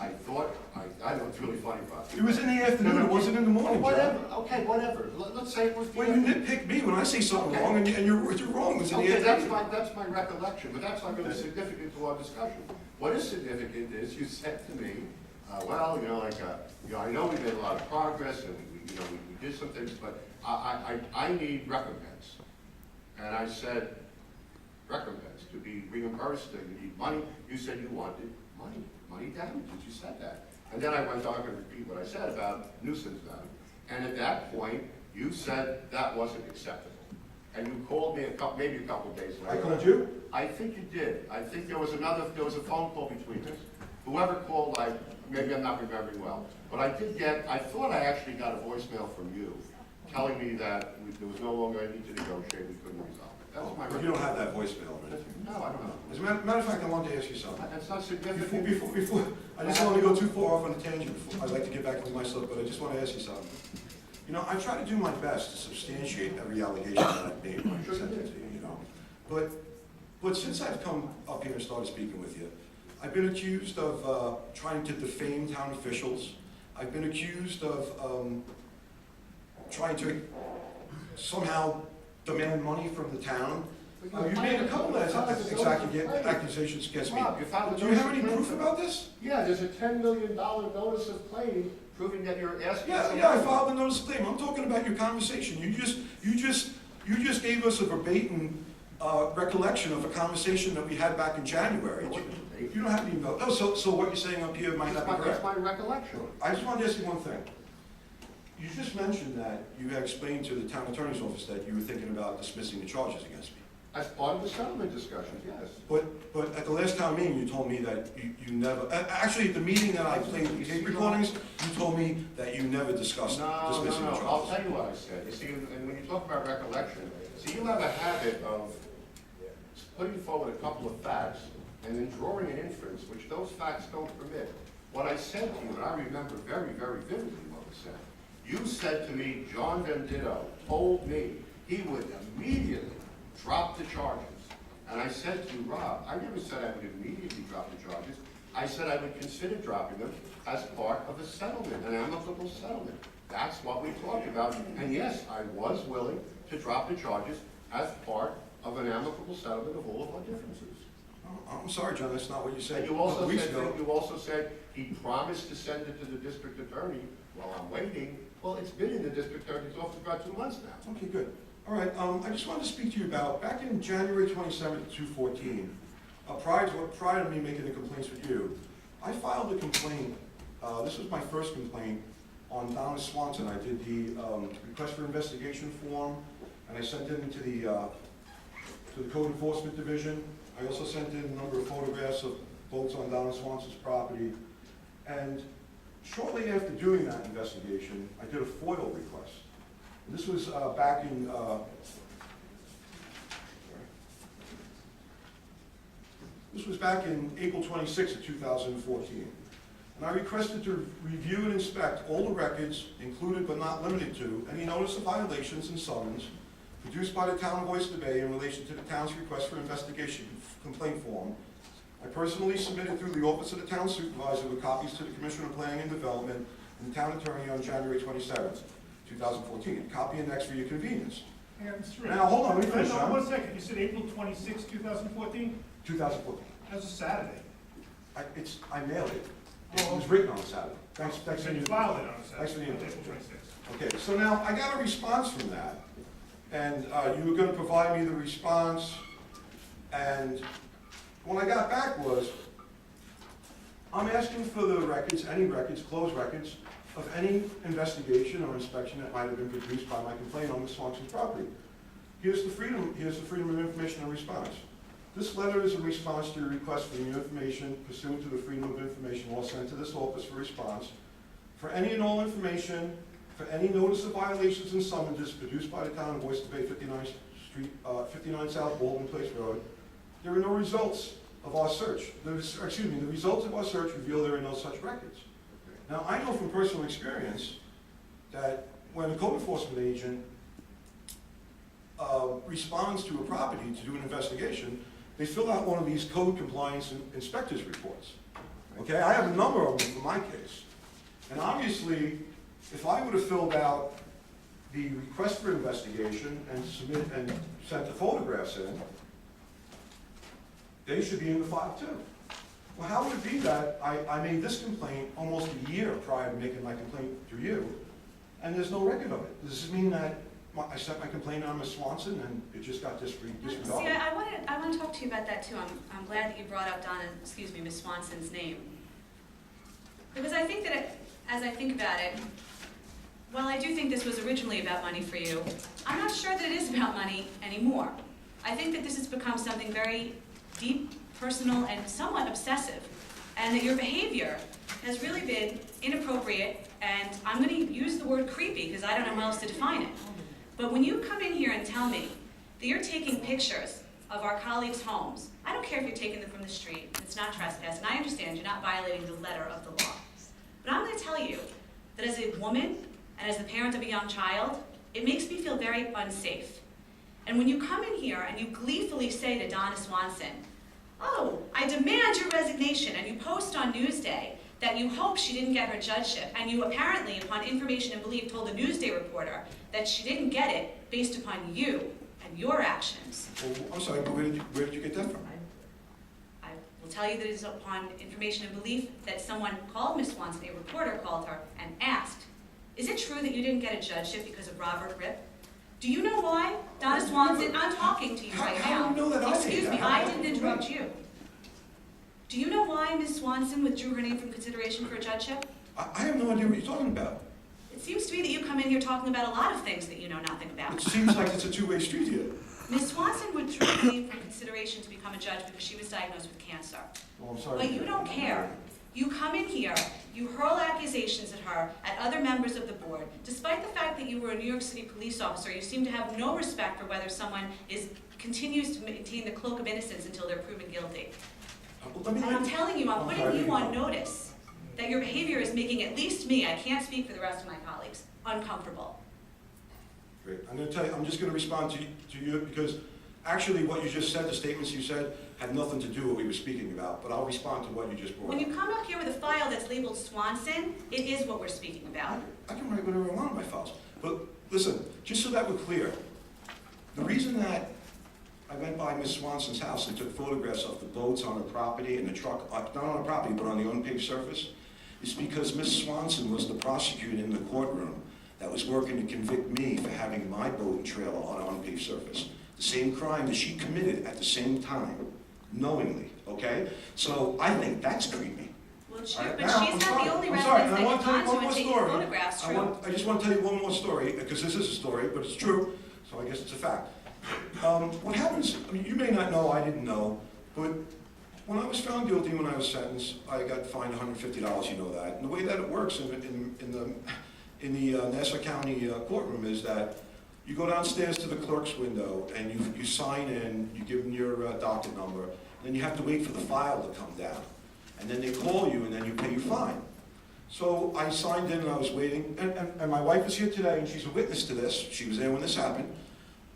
it's really funny, Bob. It was in the afternoon, it wasn't in the morning, Whatever, John. okay, whatever. Let's say it was the Well, you nitpick me when I say something Okay. wrong, and you're wrong, it was in the Okay, afternoon. that's my recollection, but that's not really significant to our discussion. What is significant is you said to me, I know we made a lot of progress and we did some things, but I need recompense. And I said, recompense, to be reimbursed, and you need money. You said you wanted money damages, you said that. And then I went on to repeat what I said about nuisance value. And at that point, you said that wasn't acceptable. And you called me maybe a couple of days later. I called you? I think you did. I think there was a phone call between us. Whoever called, maybe I'm not remembering well. But I thought I actually got a voicemail from you telling me that there was no longer any need to negotiate, we couldn't resolve it. That's my But you don't have that voicemail, right? No, I don't know. As a matter of fact, I wanted to ask you something. That's not significant. Before, I just don't want to go too far off on a tangent. I'd like to get back to myself, but I just want to ask you something. You know, I try to do my best to substantiate every allegation that I've made when I present it to you, you know. But since I've come up here and started speaking with you, I've been accused of trying to defame town officials. I've been accused of trying to somehow demand money from the town. You've made a couple of accusations against me. Do you have any proof about this? Yeah, there's a $10 million notice of claim proving that you're asking. Yeah, I filed a notice of claim. I'm talking about your conversation. You just gave us a verbatim recollection of a conversation that we had back in January. You don't have any vote. Oh, so what you're saying up here might not be correct. That's my recollection. I just wanted to ask you one thing. You just mentioned that you had explained to the town attorney's office that you were thinking about dismissing the charges against me. As part of the settlement discussions, yes. But at the last town meeting, you told me that you never, actually, at the meeting that I played the tape recordings, you told me that you never discussed dismissing the charges. I'll tell you what I said. You see, and when you talk about recollection, see, you have a habit of putting forward a couple of facts and then drawing an inference, which those facts don't permit. What I said to you, and I remember very, very vividly what was said, you said to me, John Venditto told me he would immediately drop the charges. And I said to you, Rob, I never said I would immediately drop the charges. I said I would consider dropping them as part of a settlement, an amicable settlement. That's what we talked about. And yes, I was willing to drop the charges as part of an amicable settlement of all of our differences. Oh, I'm sorry, John, that's not what you said. And you also said he promised to send it to the district attorney. Well, I'm waiting. Well, it's been in the district attorney's office about 2 months now. Okay, good. All right, I just wanted to speak to you about, back in January 27th, 2014, prior to me making the complaints with you, I filed a complaint, this was my first complaint, on Donna Swanson. I did the request for investigation form, and I sent it into the Code Enforcement Division. I also sent in a number of photographs of boats on Donna Swanson's property, and shortly after doing that investigation, I did a FOIL request. This was back in, April 26th of 2014. And I requested to review and inspect all the records, included but not limited to, any notice of violations and summons produced by the town of Oyster Bay in relation to the town's request for investigation complaint form. I personally submitted through the office of the town supervisor with copies to the Commissioner of Planning and Development and the town attorney on January 27th. 2014. Copy annexed for your convenience. Yeah, Mr. Now, hold on, let me finish, No, John. 1 second. You said April 26, 2014? 2014. That was a Saturday. I mailed it. It Oh, was written on Saturday. Thanks So for you the filed it on a Saturday. Thanks for the April info. 26. Okay, so now I got a response from that, and you were going to provide me the response, and what I got back was, I'm asking for the records, any records, closed records, of any investigation or inspection that might have been produced by my complaint on Ms. Swanson's property. Here's the Freedom of Information and response. This letter is a response to your request for new information pursuant to the Freedom of Information law sent to this office for response. For any and all information, for any notice of violations and summonses produced by the town of Oyster Bay, 59 South Baldwin Place Road, there are no results of our search. The results of our search reveal there are no such records. Now, I know from personal experience that when a code enforcement agent responds to a property to do an investigation, they fill out one of these code compliance inspectors reports. Okay, I have a number of them for my case. And obviously, if I would have filled out the request for investigation and sent the photographs in, they should be in the file too. Well, how would it be that I made this complaint almost a year prior to making my complaint through you, and there's no record of it? Does this mean that I sent my complaint on Ms. Swanson and it just got disregarded? See, I want to talk to you about that too. I'm glad that you brought up Ms. Swanson's name. Because I think that, as I think about it, while I do think this was originally about money for you, I'm not sure that it is about money anymore. I think that this has become something very deep, personal, and somewhat obsessive, and that your behavior has really been inappropriate, and I'm going to use the word creepy because I don't know how else to define it. But when you come in here and tell me that you're taking pictures of our colleagues' homes, I don't care if you're taking them from the street, it's not trespass, and I understand you're not violating the letter of the law. But I'm going to tell you that as a woman and as the parent of a young child, it makes me feel very unsafe. And when you come in here and you gleefully say to Donna Swanson, "Oh, I demand your resignation," and you post on Newsday that you hope she didn't get her judgeship, and you apparently, upon information and belief, told a Newsday reporter that she didn't get it based upon you and your actions. Well, I'm sorry, but where did you get that from? I will tell you that it is upon information and belief that someone called Miss Swanson, a reporter called her, and asked, "Is it true that you didn't get a judgeship because of Robert Ripp?" Do you know why? Donna Swanson, I'm talking to you right How now. do you know that I did Excuse that? me, How I do you didn't know interrupt that? you. Do you know why Miss Swanson withdrew her name from consideration for a judgeship? I have no idea what you're talking about. It seems to me that you come in here talking about a lot of things that you know nothing It about. seems like it's a two-way street here. Miss Swanson withdrew her name from consideration to become a judge because she was diagnosed with cancer. Well, I'm sorry. But you don't care. You come in here, you hurl accusations at her, at other members of the board. Despite the fact that you were a New York City police officer, you seem to have no respect for whether someone continues to maintain the cloak of innocence until they're proven guilty. And I'm telling you, I'm putting you on notice that your behavior is making at least me, I can't speak for the rest of my colleagues, uncomfortable. Great. I'm going to tell you, I'm just going to respond to you because actually what you just said, the statements you said, had nothing to do with what we were speaking about, but I'll respond to what you just brought When up. you come up here with a file that's labeled Swanson, it is what we're speaking about. I can write whatever I want on my files. But listen, just so that we're clear, the reason that I went by Miss Swanson's house and took photographs of the boats on her property and the truck, not on her property, but on the unpaved surface, is because Miss Swanson was the prosecutor in the courtroom that was working to convict me for having my boat and trailer on an unpaved surface. The same crime that she committed at the same time, knowingly, okay? So I think that's creepy. Well, All right, but now, she's I'm not sorry. the only I'm sorry, residence and I that want you've to tell you gone one to and more taken story. photographs, true? I just want to tell you one more story, because this is a story, but it's true, so I guess it's a fact. What happens, I mean, you may not know, I didn't know, but when I was found guilty, when I was sentenced, I got fined $150, you know that. And the way that it works in the Nassau County courtroom is that you go downstairs to the clerk's window and you sign in, you give them your docket number, then you have to wait for the file to come down. And then they call you and then you pay your fine. So I signed in and I was waiting, and my wife is here today and she's a witness to this. She was there when this happened.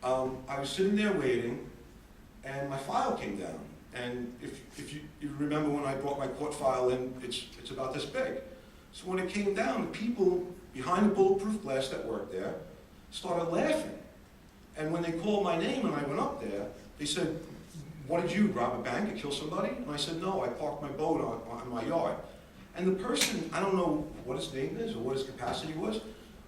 I was sitting there waiting and my file came down. And if you remember when I brought my court file in, it's about this big. So when it came down, the people behind the bulletproof glass that worked there started laughing. And when they called my name and I went up there, they said, "What did you, rob a bank or kill somebody?" And I said, "No, I parked my boat on my yard." And the person, I don't know what his name is or what his capacity was,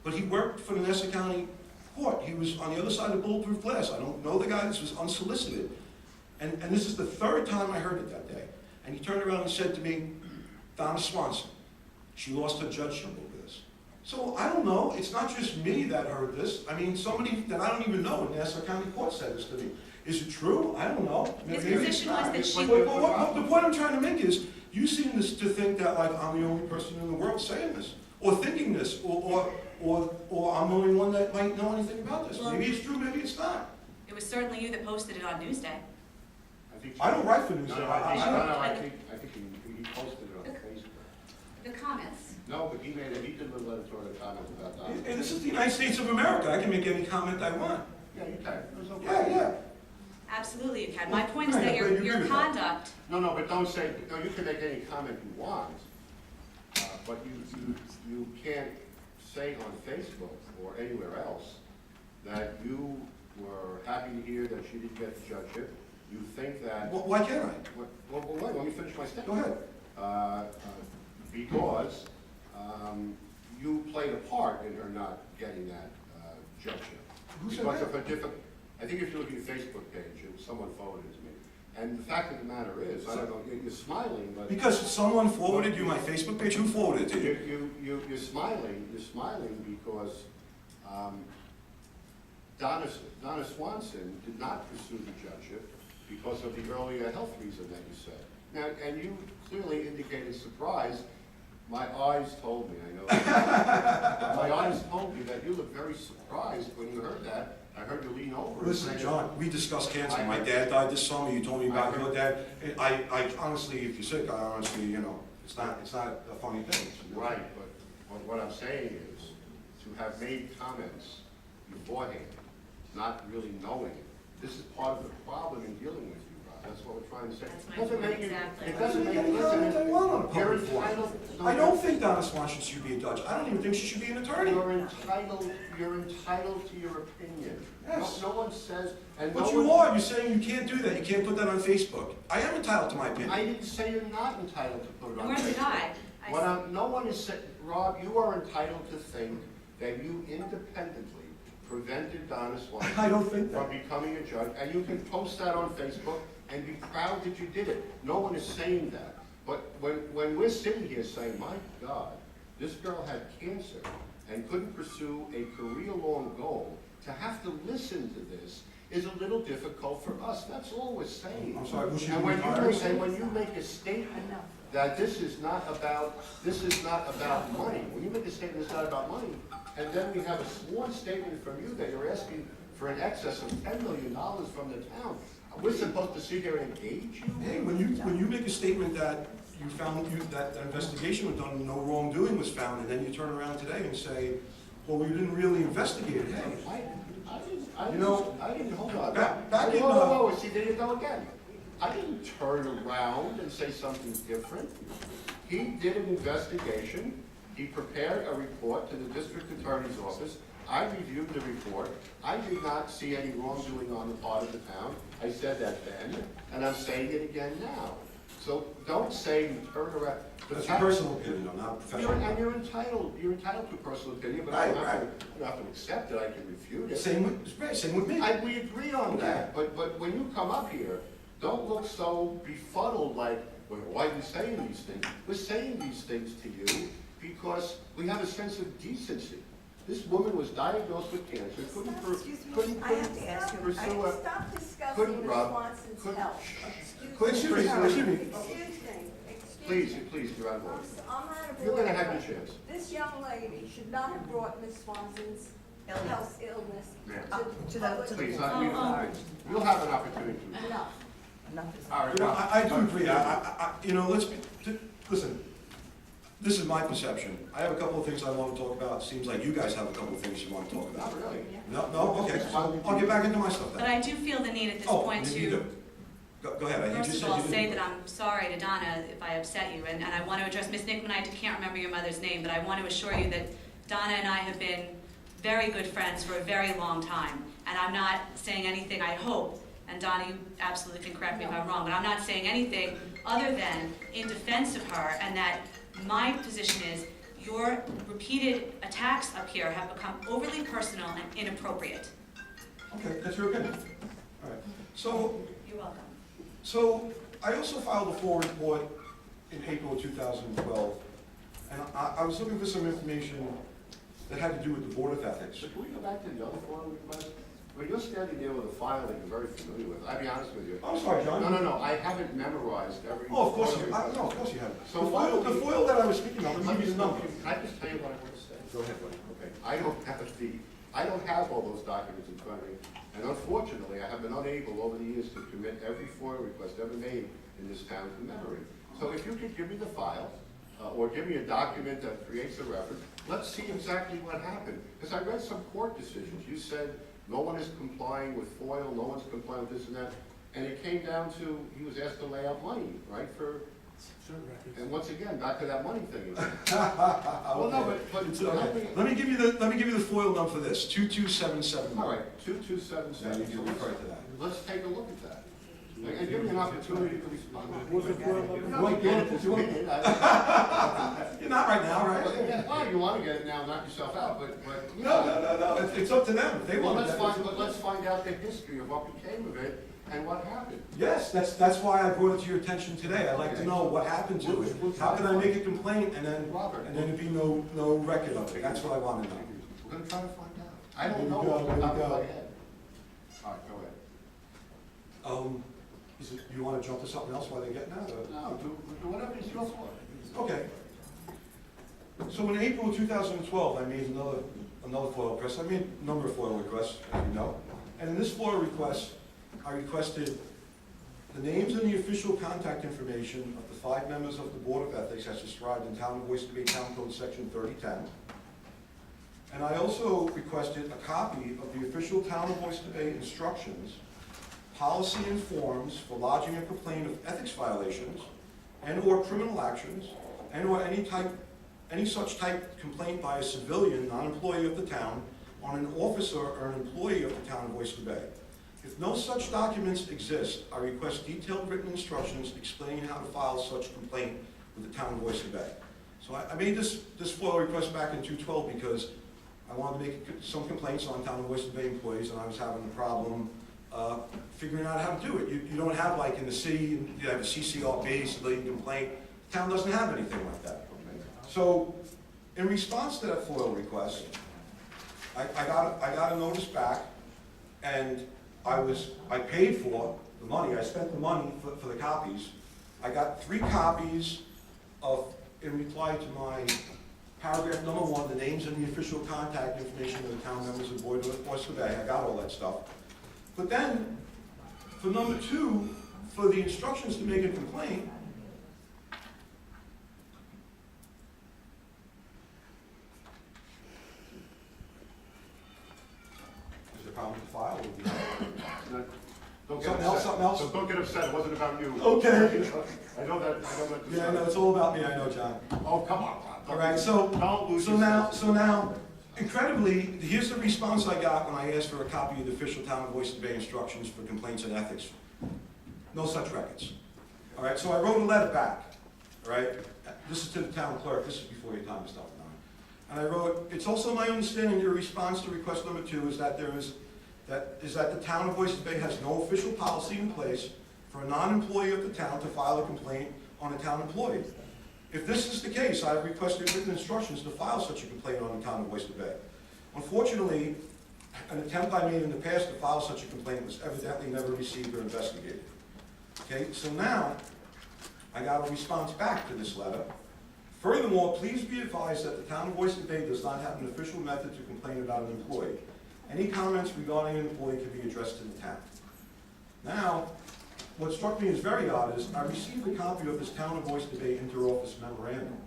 but he worked for the Nassau County Court. He was on the other side of bulletproof glass. I don't know the guy, this was unsolicited. And this is the third time I heard it that day. And he turned around and said to me, "Donna Swanson, she lost her judgeship over this." So I don't know, it's not just me that heard this. I mean, somebody that I don't even know in Nassau County Court said this to me. Is it true? I don't know. His Maybe it's position was not. that she- But the point I'm trying to make is, you seem to think that like I'm the only person in the world saying this, or thinking this, or I'm the only one that might know anything about this. Maybe it's true, maybe it's not. It was certainly you that posted it on Newsday. I don't write for news. No, I think he posted it on Facebook. The comments. No, but he did a little editorial comment about Donna. And this is the United States of America. I can make any comment I want. Yeah, you can. There's no Yeah, problem. yeah. Absolutely you can. My point is Right, that but you agree your with that. conduct, No, but don't say, no, you can make any comment you want, but you can't say on Facebook or anywhere else that you were happy to hear that she didn't get the judgeship. You think that... Well, why can't I? Well, wait, let me finish my statement. Go ahead. Because you played a part in her not getting that judgeship. Who said Because that? of her different, I think if you look at your Facebook page, someone forwarded it to me, And the fact of the matter is, I don't know, you're smiling, but. Because someone forwarded you my Facebook page, who forwarded it to you? You're smiling because Donna Swanson did not pursue the judgeship because of the earlier health reason that you said. Now, and you clearly indicated surprise. My eyes told me, I know. My eyes told me that you looked very surprised when you heard that. I heard you lean over. Listen, John, we discussed cancer. My dad died this summer. You told me about your dad. I honestly, if you're sick, I honestly, you know, it's not a funny thing. Right, but what I'm saying is, to have made comments beforehand, not really knowing it, this is part of the problem in dealing with you, Rob. That's what we're trying to say. That's my Doesn't point, make you- exactly. It doesn't make Any you comment I want on a You're public forum. entitled. I don't think Donna Swanson should be a judge. I don't even think she should be an attorney. You're entitled to your opinion. Yes. No one says, and no But one. you are. You're saying you can't do that. You can't put that on Facebook. I am entitled to my opinion. I didn't say you're not entitled to put it on Nor did Facebook. I. No one is saying, Rob, you are entitled to think that you independently prevented Donna Swanson I don't think from that. becoming a judge, and you can post that on Facebook and be proud that you did it. No one is saying that. But when we're sitting here saying, my God, this girl had cancer and couldn't pursue a career-long goal, to have to listen to this is a little difficult for us. That's all we're saying. I'm sorry, will she And be when retired? you make a statement that this is not about money, when you make a statement it's not about money, and then we have a sworn statement from you that you're asking for an excess of $10 million from the town, we're supposed to sit here and engage you? Hey, when you make a statement that you found that investigation was done, no wrongdoing was found, and then you turn around today and say, well, we didn't really investigate it. Hey, I didn't, hold on. back in, Whoa, see, there you go again. I didn't turn around and say something different. He did an investigation. He prepared a report to the district attorney's office. I reviewed the report. I did not see any wrongdoing on the part of the town. I said that then, and I'm saying it again now. So don't say you turn around. That's your personal opinion, I'm not professional. And you're entitled to a personal opinion, but I don't have to accept it, I can refute it. Same with me. We agree on that, but when you come up here, don't look so befuddled like, well, why are you saying these things? We're saying these things to you because we have a sense of decency. This woman was diagnosed with cancer, I have to ask you, stop discussing Ms. Swanson's health. Excuse me. Please, you're out of order. I'm out of order. You're gonna have your chance. This young lady should not have brought Ms. Swanson's health illness Ma'am. to public. Please, Oh. you'll have an opportunity to. Enough. All right, You know, Rob. I do agree. You know, listen, this is my perception. I have a couple of things I want to talk about. Seems like you guys have a couple of things you want to talk about. Not really. No? Okay, so I'll get back into my stuff But then. I do feel the need at this Oh, point you to, do. Go ahead. You first just of said all, you say didn't. that I'm sorry to Donna if I upset you, and I want to address Ms. Nickman. I can't remember your mother's name, but I want to assure you that Donna and I have been very good friends for a very long time, and I'm not saying anything, I hope, and Donna, you absolutely can correct me if I'm wrong, but I'm not saying anything other than in defense of her, and that my position is your repeated attacks up here have become overly personal and inappropriate. Okay, that's your opinion. All right. So, You're welcome. I also filed a full report in April of 2012, and I was looking for some information that had to do with the Board of Ethics. So can we go back to the other forum request? When you're standing there with a file that you're very familiar with, I'll be honest with you. I'm sorry, John. No, I haven't memorized every. Oh, of course you, FOIL request. no, of course you have. So why don't The we- foil that I was speaking of, let me give you the number. Can I just tell you what I want to say? Go ahead, buddy. Okay, I don't have all those documents in front of me, and unfortunately, I have been unable over the years to commit every FOIA request ever made in this town to memory. So if you could give me the file, or give me a document that creates a reference, let's see exactly what happened. Because I read some court decisions, you said no one is complying with FOIL, no one's complying with this and that, and it came down to, he was asked to lay out money, right, for, and once again, back to that money thing again. Well, no, but It's okay. Let me give you the foil number for this, 22771. All right, 2277. Now you can refer to that. Let's take a look at that. And give me an opportunity to respond. What's the point? If you don't get it this minute, You're not right now, right? well, you want to get it now, knock yourself out, but, you No, know. no, no, no, it's up to them. If they Well, want to. let's find out the history of what became of it and what happened. Yes, that's why I brought it to your attention today. I'd like to know what happened to it. How can I make a complaint and then there'd be no record of it? That's what I want to know. We're gonna try to find out. I don't know There you off go, the top there of you my go. head. All right, go ahead. You want to jump to something else while they're getting out of it? No, do whatever is your fault. Okay. So in April of 2012, I made another FOIL request. I made a number of FOIL requests, as you know. And in this FOIL request, I requested the names and the official contact information of the 5 members of the Board of Ethics as described in Town of Oyster Bay Town Code Section 3010. And I also requested a copy of the official Town of Oyster Bay instructions, policy and forms for lodging a complaint of ethics violations and/or criminal actions and/or any such type complaint by a civilian, non-employee of the town, on an officer or an employee of the Town of Oyster Bay. If no such documents exist, I request detailed written instructions explaining how to file such complaint with the Town of Oyster Bay. So I made this FOIL request back in 2012 because I wanted to make some complaints on Town of Oyster Bay employees, and I was having a problem figuring out how to do it. You don't have, like in the city, you have a CCRB, civilian complaint. The town doesn't have anything like that. So in response to that FOIL request, I got a notice back, and I paid for the money. I spent the money for the copies. I got 3 copies in reply to my paragraph number 1, the names and the official contact information of the town members of the Board of Oyster Bay. I got all that stuff. But then, for number 2, for the instructions to make a complaint, is there a problem with the file? Don't get Something upset. else, something else? So don't get upset, it wasn't about you. Okay. I know that. Yeah, I know, it's all about me, I know, John. Oh, come on. All right, so now, incredibly, here's the response I got when I asked for a copy of the official Town of Oyster Bay instructions for complaints and ethics. No such records. All right, so I wrote a letter back, all right? This is to the town clerk, this is before your time to stop now. And I wrote, it's also my understanding your response to request number 2 is that the Town of Oyster Bay has no official policy in place for a non-employee of the town to file a complaint on a town employee. If this is the case, I have requested written instructions to file such a complaint on the Town of Oyster Bay. Unfortunately, an attempt I made in the past to file such a complaint was evidently never received or investigated. Okay, so now, I got a response back to this letter. Furthermore, please be advised that the Town of Oyster Bay does not have an official method to complain about an employee. Any comments regarding an employee can be addressed to the town. Now, what struck me as very odd is I received a copy of this Town of Oyster Bay inter-office memorandum.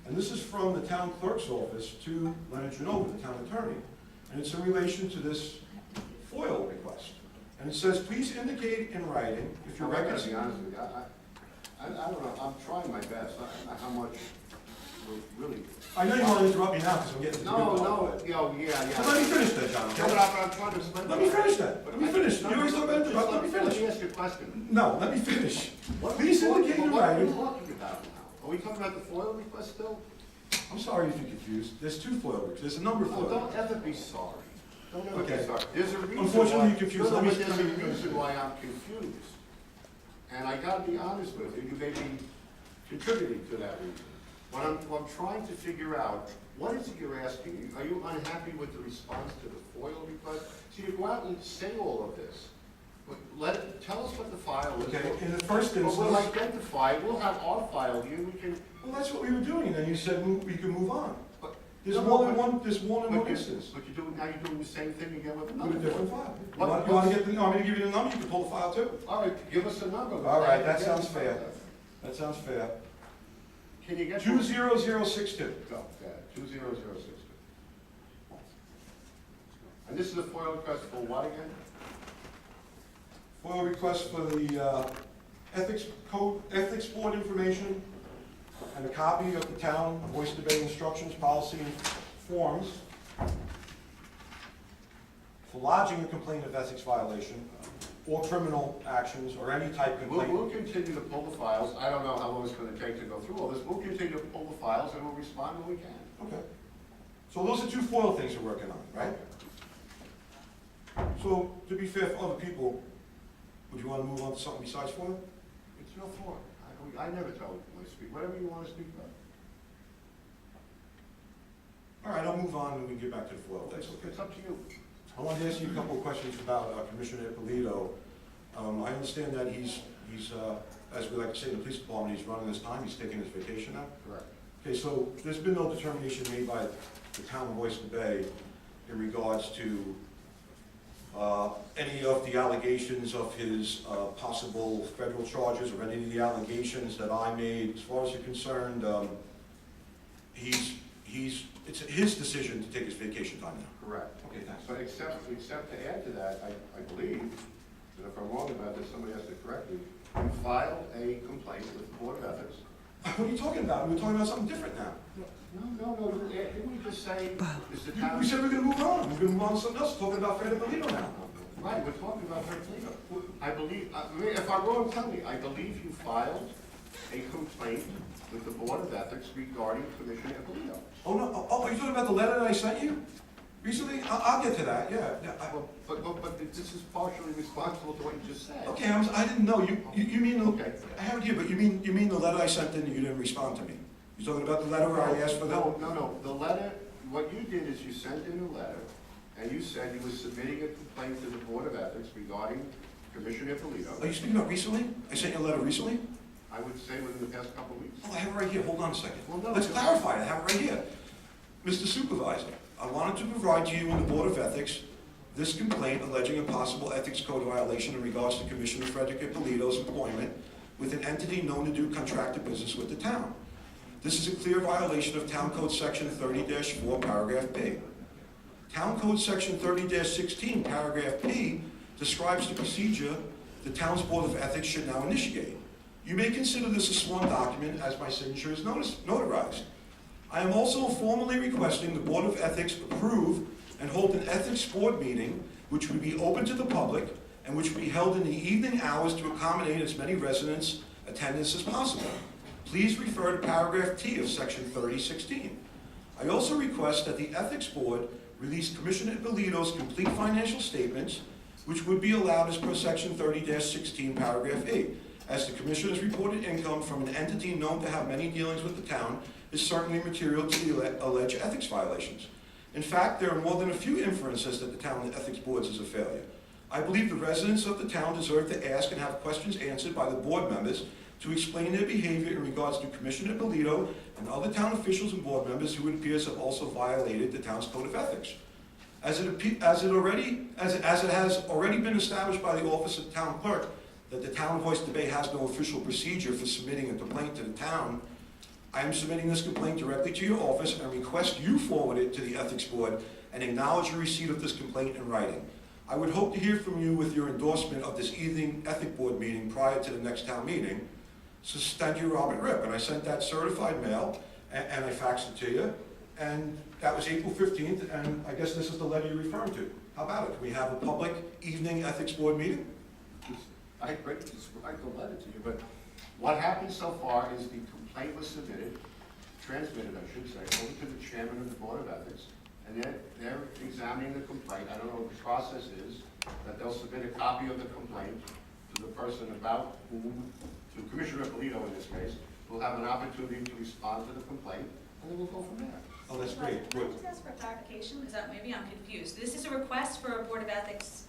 And this is from the town clerk's office to Leonard Genova, the town attorney. And it's in relation to this FOIL request. And it says, please indicate in writing if your I gotta records... be honest with you, I don't know, I'm trying my best, I don't know how much we're really. I know you want to interrupt me now because I'm getting to the good part. Yeah. So let me finish that, John, No, okay? but I'm trying to explain. Let me finish that. Let me finish. You always talk about interrupt. Let me Let me finish. ask you a question. No, let me finish. What are Please we talking- indicate in What are we writing. talking about now? Are we talking about the FOIL request still? I'm sorry if you're confused. There's 2 FOIL requests. There's a number of Oh, FOIL don't requests. ever be sorry. Don't ever Okay. be sorry. There's a reason Unfortunately, why. you're confused. No, Let me- but there's let a me- reason why I'm confused. And I gotta be honest with you, you may be contributing to that reason. What I'm trying to figure out, what is it you're asking? Are you unhappy with the response to the FOIL request? So you go out and say all of this, but tell us what the file is. Okay, in the first But we'll instance, identify, we'll have our file here, we can. well, that's what we were doing, and you said we could move on. But- There's No, more than but- one, there's more than But one you're, instance. but now you're doing the same thing again with another With a different FOIL. file. You What- want to get the, you want me to give you the number? You can pull the file too. All right, give us a number. All right, that sounds fair. That sounds fair. Can you get? 20062. Go, yeah, 20062. And this is a FOIL request for what again? FOIL request for the ethics board information and a copy of the Town of Oyster Bay instructions, policy, and forms for lodging a complaint of ethics violation or criminal actions, or any type of complaint. We'll continue to pull the files. I don't know how long it's gonna take to go through all this. We'll continue to pull the files and we'll respond when we can. Okay. So those are two FOIL things you're working on, right? So, to be fair for other people, would you want to move on to something besides FOIL? It's no fault. I never tell them to speak, whatever you wanna speak about. All right, I'll move on and we can get back to the FOIL. That's okay. It's up to you. I wanted to ask you a couple of questions about Commissioner Ippolito. I understand that he's, as we like to say in the police department, he's running his time, he's taking his vacation now? Correct. Okay, so there's been no determination made by the town of Oyster Bay in regards to any of the allegations of his possible federal charges or any of the allegations that I made. As far as you're concerned, it's his decision to take his vacation time now. Correct. Okay, thanks. But except to add to that, I believe, and if I'm wrong about this, somebody has to correct me, you filed a complaint with the Board of Ethics. What are you talking about? We're talking about something different now. No, didn't we just say, is the town? We said we're gonna move on. We're gonna move on to something else, talking about Fred Ippolito now. Right, we're talking about Vendito. I believe, if I'm wrong, tell me, I believe you filed a complaint with the Board of Ethics regarding Commissioner Ippolito. Oh, no, are you talking about the letter that I sent you recently? I'll get to that, yeah. But this is partially responsible to what you just said. Okay, I didn't know, you mean, Okay. I have it here, but you mean the letter I sent in and you didn't respond to me? You talking about the letter where I asked for the? No, the letter, what you did is you sent in a letter, and you said you were submitting a complaint to the Board of Ethics regarding Commissioner Ippolito. Are you speaking about recently? I sent you a letter recently? I would say within the past couple of weeks. Oh, I have it right here, hold on a second. Well, no, Let's no. clarify it, I have it right here. Mr. Supervisor, I wanted to provide to you and the Board of Ethics this complaint alleging a possible ethics code violation in regards to Commissioner Frederick Ippolito's employment with an entity known to do contracted business with the town. This is a clear violation of Town Code Section 30-4, Paragraph B. Town Code Section 30-16, Paragraph P, describes the procedure the town's Board of Ethics should now initiate. You may consider this a sworn document as my signature is notarized. I am also formally requesting the Board of Ethics approve and hold an ethics board meeting which would be open to the public and which would be held in the evening hours to accommodate as many residents' attendance as possible. Please refer to paragraph T of section 3016. I also request that the ethics board release Commissioner Ippolito's complete financial statements, which would be allowed as per section 30-16 paragraph E, as the commissioner's reported income from an entity known to have many dealings with the town is certainly material to the alleged ethics violations. In fact, there are more than a few inferences that the town ethics boards is a failure. I believe the residents of the town deserve to ask and have questions answered by the board members to explain their behavior in regards to Commissioner Ippolito and other town officials and board members who it appears have also violated the town's code of ethics. As it has already been established by the office of town clerk that the town of Oyster Bay has no official procedure for submitting a complaint to the town, I am submitting this complaint directly to your office and request you forward it to the ethics board and acknowledge your receipt of this complaint in writing. I would hope to hear from you with your endorsement of this evening ethic board meeting prior to the next town meeting. Suspend you, Robert Rip. And I sent that certified mail and I faxed it to you. And that was April 15th, and I guess this is the letter you're referring to. How about it? Do we have a public evening ethics board meeting? I agree to describe the letter to you, but what happened so far is the complaint was transmitted, I should say, over to the chairman of the Board of Ethics, and they're examining the complaint. I don't know what the process is, that they'll submit a copy of the complaint to the person about whom, to Commissioner Ippolito in this case, who will have an opportunity to respond to the complaint, and then we'll go from there. Oh, that's great. Can I Good. just ask for clarification, because maybe I'm confused. This is a request for a Board of Ethics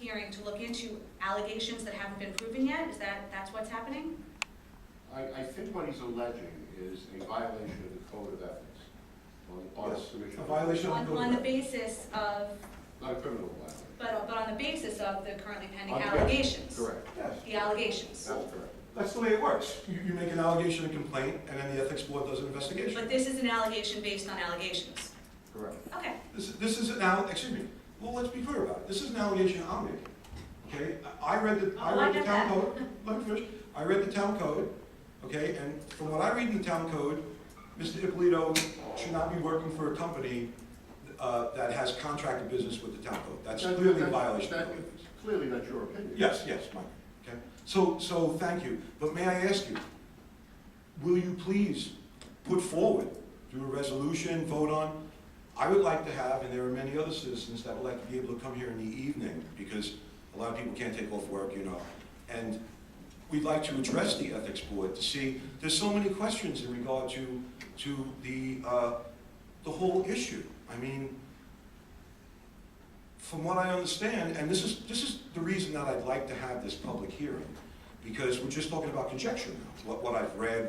hearing to look into allegations that haven't been proven yet? That's what's happening? I think what he's alleging is a violation of the code of ethics on the part of Commissioner. A violation of the code of On the ethics. basis of, Not a criminal violation. but on the basis of the currently pending On the- allegations? Correct. Yes. The allegations. That's correct. That's the way it works. You make an allegation, a complaint, and then the ethics board does an investigation. But this is an allegation based on allegations? Correct. Okay. This is an excuse me, well, let's be clear about it. This is an allegation I'm making, okay? I read the I get town that. code, let me finish. I read the town code, okay? And from what I read in the town code, Mr. Ippolito should not be working for a company that has contracted business with the town code. That's That- clearly a that- violation of that- code ethics. Clearly, that's your opinion. Yes, Mike, okay? So thank you, but may I ask you, will you please put forward, do a resolution, vote on? I would like to have, and there are many other citizens that would like to be able to come here in the evening, because a lot of people can't take off work, and we'd like to address the ethics board to see, there's so many questions in regard to the whole issue. I mean, from what I understand, and this is the reason that I'd like to have this public hearing, because we're just talking about conjecture now. What I've read,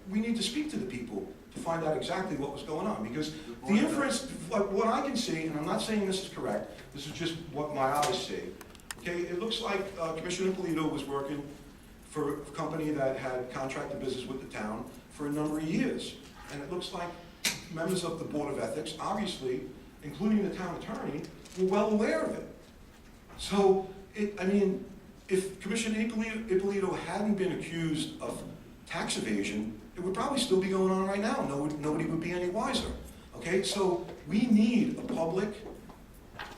we need to speak to the people to find out exactly what was going on, because the inference, what I can see, and I'm not saying this is correct, this is just what my eyes see, okay? It looks like Commissioner Ippolito was working for a company that had contracted business with the town for a number of years, and it looks like members of the Board of Ethics, obviously, including the town attorney, were well aware of it. So, if Commissioner Ippolito hadn't been accused of tax evasion, it would probably still be going on right now. Nobody would be any wiser. Okay, so we need a public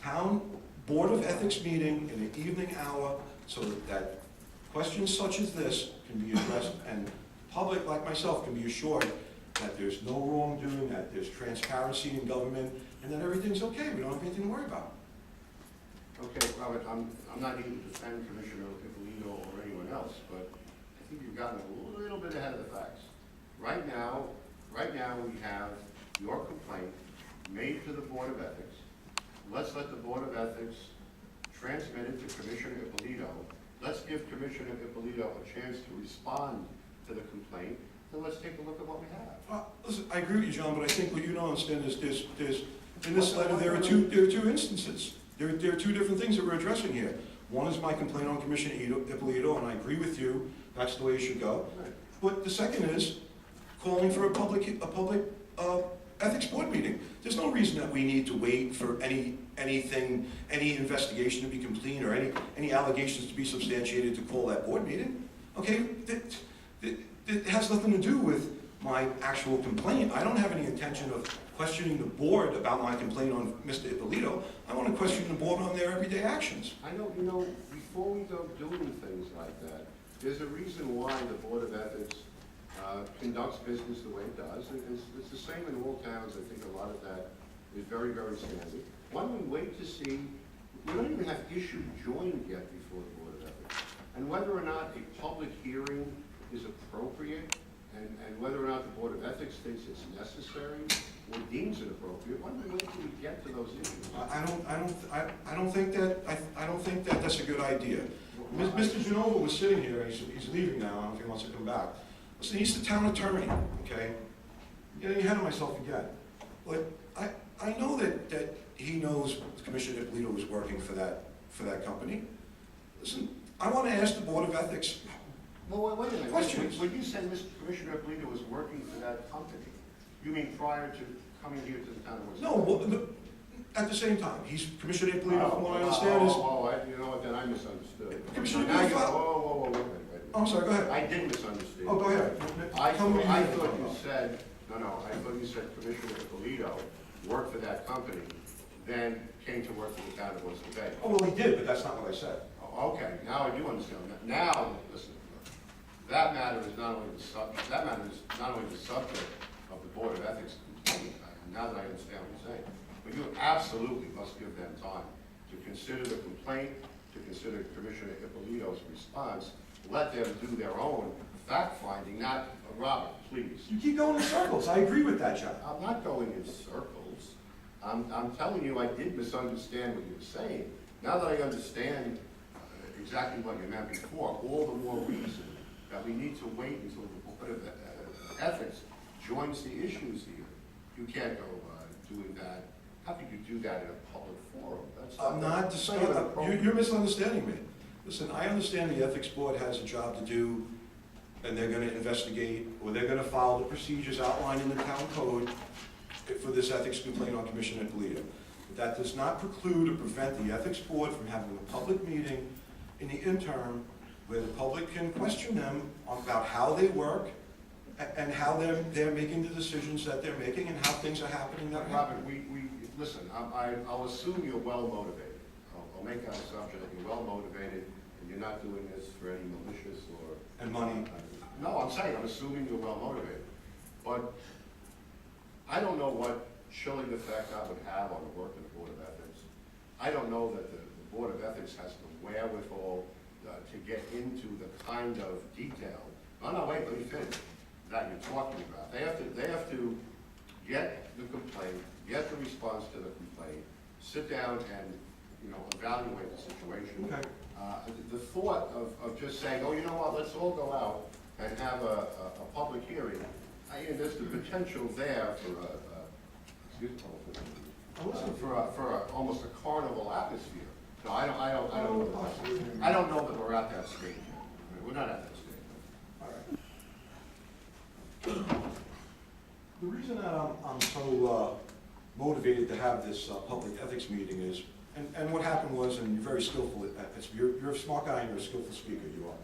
town Board of Ethics meeting in the evening hour so that questions such as this can be addressed, and public like myself can be assured that there's no wrongdoing, that there's transparency in government, and that everything's okay. We don't have anything to worry about. Okay, Robert, I'm not here to defend Commissioner Ippolito or anyone else, but I think you've gotten a little bit ahead of the facts. Right now we have your complaint made to the Board of Ethics. Let's let the Board of Ethics transmit it to Commissioner Ippolito. Let's give Commissioner Ippolito a chance to respond to the complaint, and let's take a look at what we have. Listen, I agree with you, John, but I think what you don't understand is there's in this letter there are two instances. There are two different things that we're addressing here. One is my complaint on Commissioner Ippolito, and I agree with you, that's the way it should go. Right. But the second is calling for a public ethics board meeting. There's no reason that we need to wait for any investigation to be complete or any allegations to be substantiated to call that board meeting. Okay, it has nothing to do with my actual complaint. I don't have any intention of questioning the board about my complaint on Mr. Ippolito. I want to question the board on their everyday actions. I know, before we go doing things like that, there's a reason why the Board of Ethics conducts business the way it does. It's the same in all towns. I think a lot of that is very, very standard. Why don't we wait to see, we don't even have issue joined yet before the Board of Ethics. And whether or not a public hearing is appropriate, and whether or not the Board of Ethics thinks it's necessary or deems it appropriate, why don't we wait till we get to those issues? I don't think that that's a good idea. Mr. Genova was sitting here, he's leaving now, I don't know if he wants to come back. Listen, he's the town attorney, okay? I'm getting ahead of myself again. But I know that he knows Commissioner Ippolito was working for that company. Listen, I want to ask the Board of Ethics. Well, wait a minute. Questions? When you said Mr. Commissioner Ippolito was working for that company, you mean prior to coming here to the town of Oyster? No, well, at the same time, he's Commissioner Ippolito, from what I understand, is... You know what, then I misunderstood. Commissioner Now you Ippolito- go, whoa, wait a minute. I'm sorry, go ahead. I did misunderstand. Oh, go ahead. I Tell me thought what you mean. said, I thought you said Commissioner Ippolito worked for that company, then came to work for the town of Oyster Bay. Oh, well, he did, but that's not what I said. Oh, okay, now I do understand. Now, listen, that matter is not only the subject of the Board of Ethics complaint, now that I understand what you're saying, but you absolutely must give them time to consider the complaint, to consider Commissioner Ippolito's response, let them do their own fact-finding, not, Robert, please. You keep going in circles. I agree with that, John. I'm not going in circles. I'm telling you I did misunderstand what you were saying. Now that I understand exactly what you meant before, all the more reason that we need to wait until the Board of Ethics joins the issues here. You can't go doing that. How could you do that in a public forum? I'm not discussing, you're misunderstanding me. Listen, I understand the Ethics Board has a job to do, and they're gonna investigate, or they're gonna follow the procedures outlined in the town code for this ethics complaint on Commissioner Ippolito. But that does not preclude or prevent the Ethics Board from having a public meeting in the interim where the public can question them about how they work and how they're making the decisions that they're making and how things are happening that way. Robert, we listen, I'll assume you're well motivated. I'll make that assumption that you're well motivated and you're not doing this for any malicious or. And money. No, I'm saying, I'm assuming you're well motivated. But I don't know what chilling effect that would have on the work of the Board of Ethics. I don't know that the Board of Ethics has the wherewithal to get into the kind of detail. No, wait, let me finish. That you're talking about. They have to get the complaint, get the response to the complaint, sit down and, evaluate the situation. Okay. The thought of just saying, oh, you know what, let's all go out and have a public hearing, there's the potential there for almost a carnival atmosphere. So I don't know that we're at that stage yet. I mean, we're not at that stage. All right. The reason that I'm so motivated to have this public ethics meeting is, and what happened was, and you're very skillful at that, you're a smart guy and you're a skillful speaker, you are.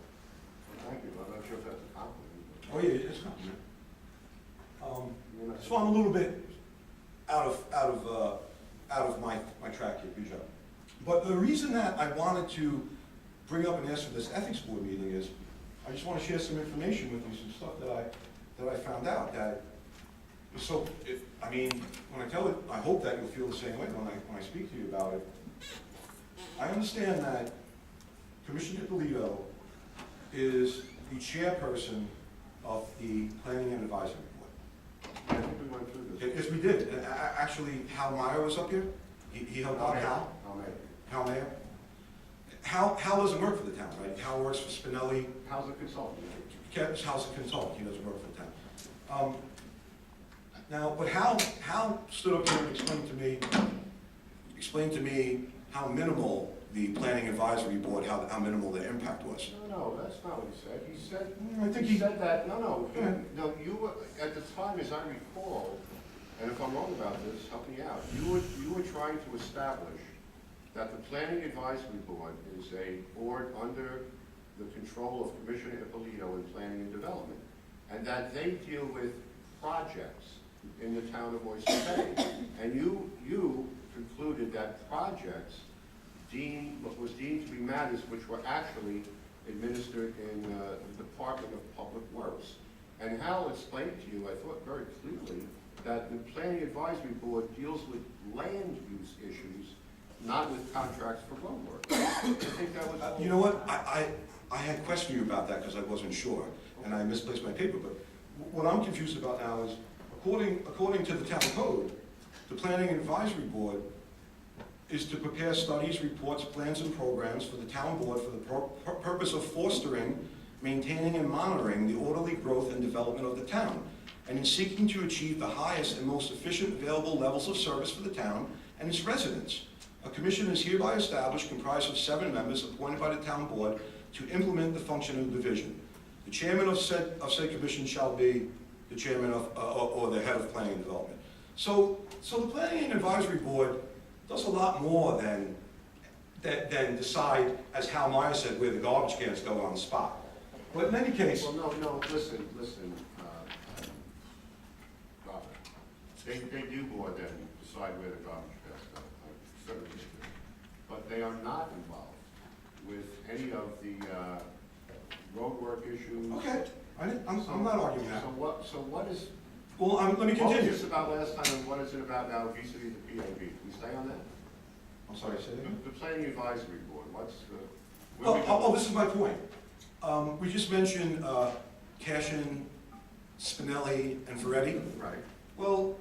Thank you. I'm not sure if that's a compliment. Oh yeah, it's not. So I'm a little bit out of my track here, good job. But the reason that I wanted to bring up and ask for this ethics board meeting is, I just want to share some information with you, some stuff that I found out that. So, when I tell it, I hope that you'll feel the same way when I speak to you about it. I understand that Commissioner Ippolito is the chairperson of the Planning and Advisory Board. I think we went through this. Yes, we did. And actually, Hal Meyer was up here. He helped out Hal. Hal Meyer. Hal doesn't work for the town, right? Hal works for Spinelli. How's a consultant? Hal's a consultant. He doesn't work for the town. But Hal stood up here and explained to me how minimal the Planning Advisory Board, how minimal their impact was. No, that's not what he said. He said, I think he said that, no, Go ahead. you were, at the time, as I recall, and if I'm wrong about this, help me out, you were trying to establish that the Planning Advisory Board is a board under the control of Commissioner Ippolito in Planning and Development, and that they deal with projects in the town of Oyster Bay. And you concluded that projects was deemed to be matters which were actually administered in the Department of Public Works. And Hal explained to you, I thought very clearly, that the Planning Advisory Board deals with land use issues, not with contracts for road work. I think that was all. You know what? I had questioned you about that because I wasn't sure, and I misplaced my paper. But what I'm confused about now is, according to the town code, the Planning and Advisory Board is to prepare studies, reports, plans, and programs for the town board for the purpose of fostering, maintaining, and monitoring the orderly growth and development of the town, and in seeking to achieve the highest and most efficient available levels of service for the town and its residents. A commission is hereby established, comprised of 7 members appointed by the town board to implement the function of the division. The chairman of said commission shall be the chairman of, or the head of planning and development. So the Planning and Advisory Board does a lot more than decide, as Hal Meyer said, where the garbage cans go on the spot. But in any case... Well, no, listen, Robert. They do more than decide where the garbage cans go. I certainly do. But they are not involved with any of the road work issues. Okay, I'm not arguing that. So what is... Well, let me continue. What was this about last time, and what is it about now vis-a-vis the PAB? Can we stay on that? I'm sorry, say that again? The Planning Advisory Board, what's the... This is my point. We just mentioned Cashin, Spinelli, and Ferretti. Right. Well,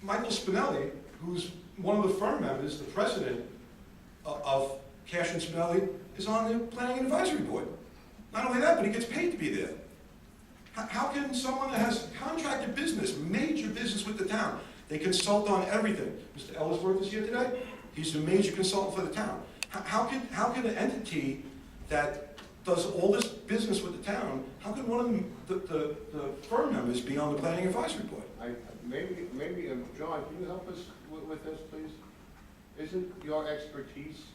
Michael Spinelli, who's one of the firm members, the president of Cashin Spinelli, is on the Planning and Advisory Board. Not only that, but he gets paid to be there. How can someone that has contracted business, major business with the town, they consult on everything? Mr. Ellsworth is here today. He's the major consultant for the town. How can an entity that does all this business with the town, how can one of the firm members be on the Planning Advisory Board? Maybe, John, can you help us with this, please? Isn't your expertise,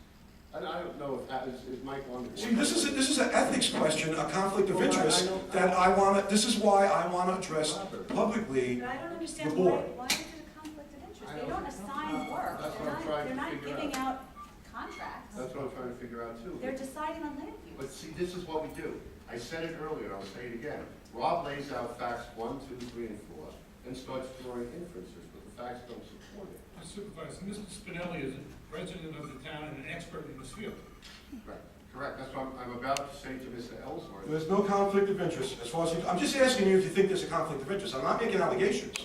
and I don't know if is Mike on the board? See, this is an ethics question, a conflict of interest that I want to. This is why I want to address publicly. But I don't understand the board. why is it a conflict of interest? They don't assign trying They're to not figure giving out. out contracts. That's what I'm trying to figure out too. They're deciding on land But use. see, this is what we do. I said it earlier, I'll say it again. Rob lays out facts 1, 2, 3, and 4, and starts drawing inferences, but the facts don't support it. Supervisor, Mr. Spinelli is a resident of the town and an expert in this field. Right, correct. That's what I'm about to say to Mr. Ellsworth. There's no conflict of interest as far as, I'm just asking you if you think there's a conflict of interest. I'm not making allegations.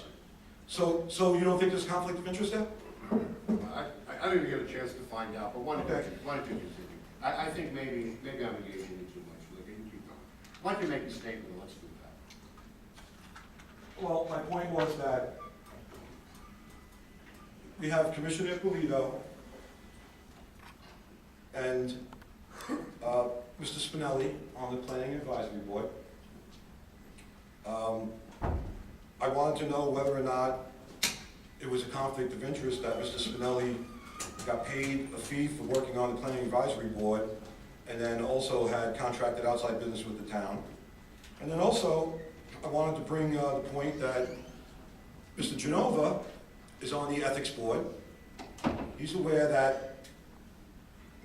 So you don't think there's a conflict of interest there? I didn't even get a chance to find out, but why don't Okay. you continue? I think maybe I'm engaging you too much. Look, you can keep going. Why don't you make a statement, and let's do that. Well, my point was that we have Commissioner Ippolito and Mr. Spinelli on the Planning Advisory Board. I wanted to know whether or not it was a conflict of interest that Mr. Spinelli got paid a fee for working on the Planning Advisory Board, and then also had contracted outside business with the town. And then also, I wanted to bring the point that Mr. Genova is on the Ethics Board. He's aware that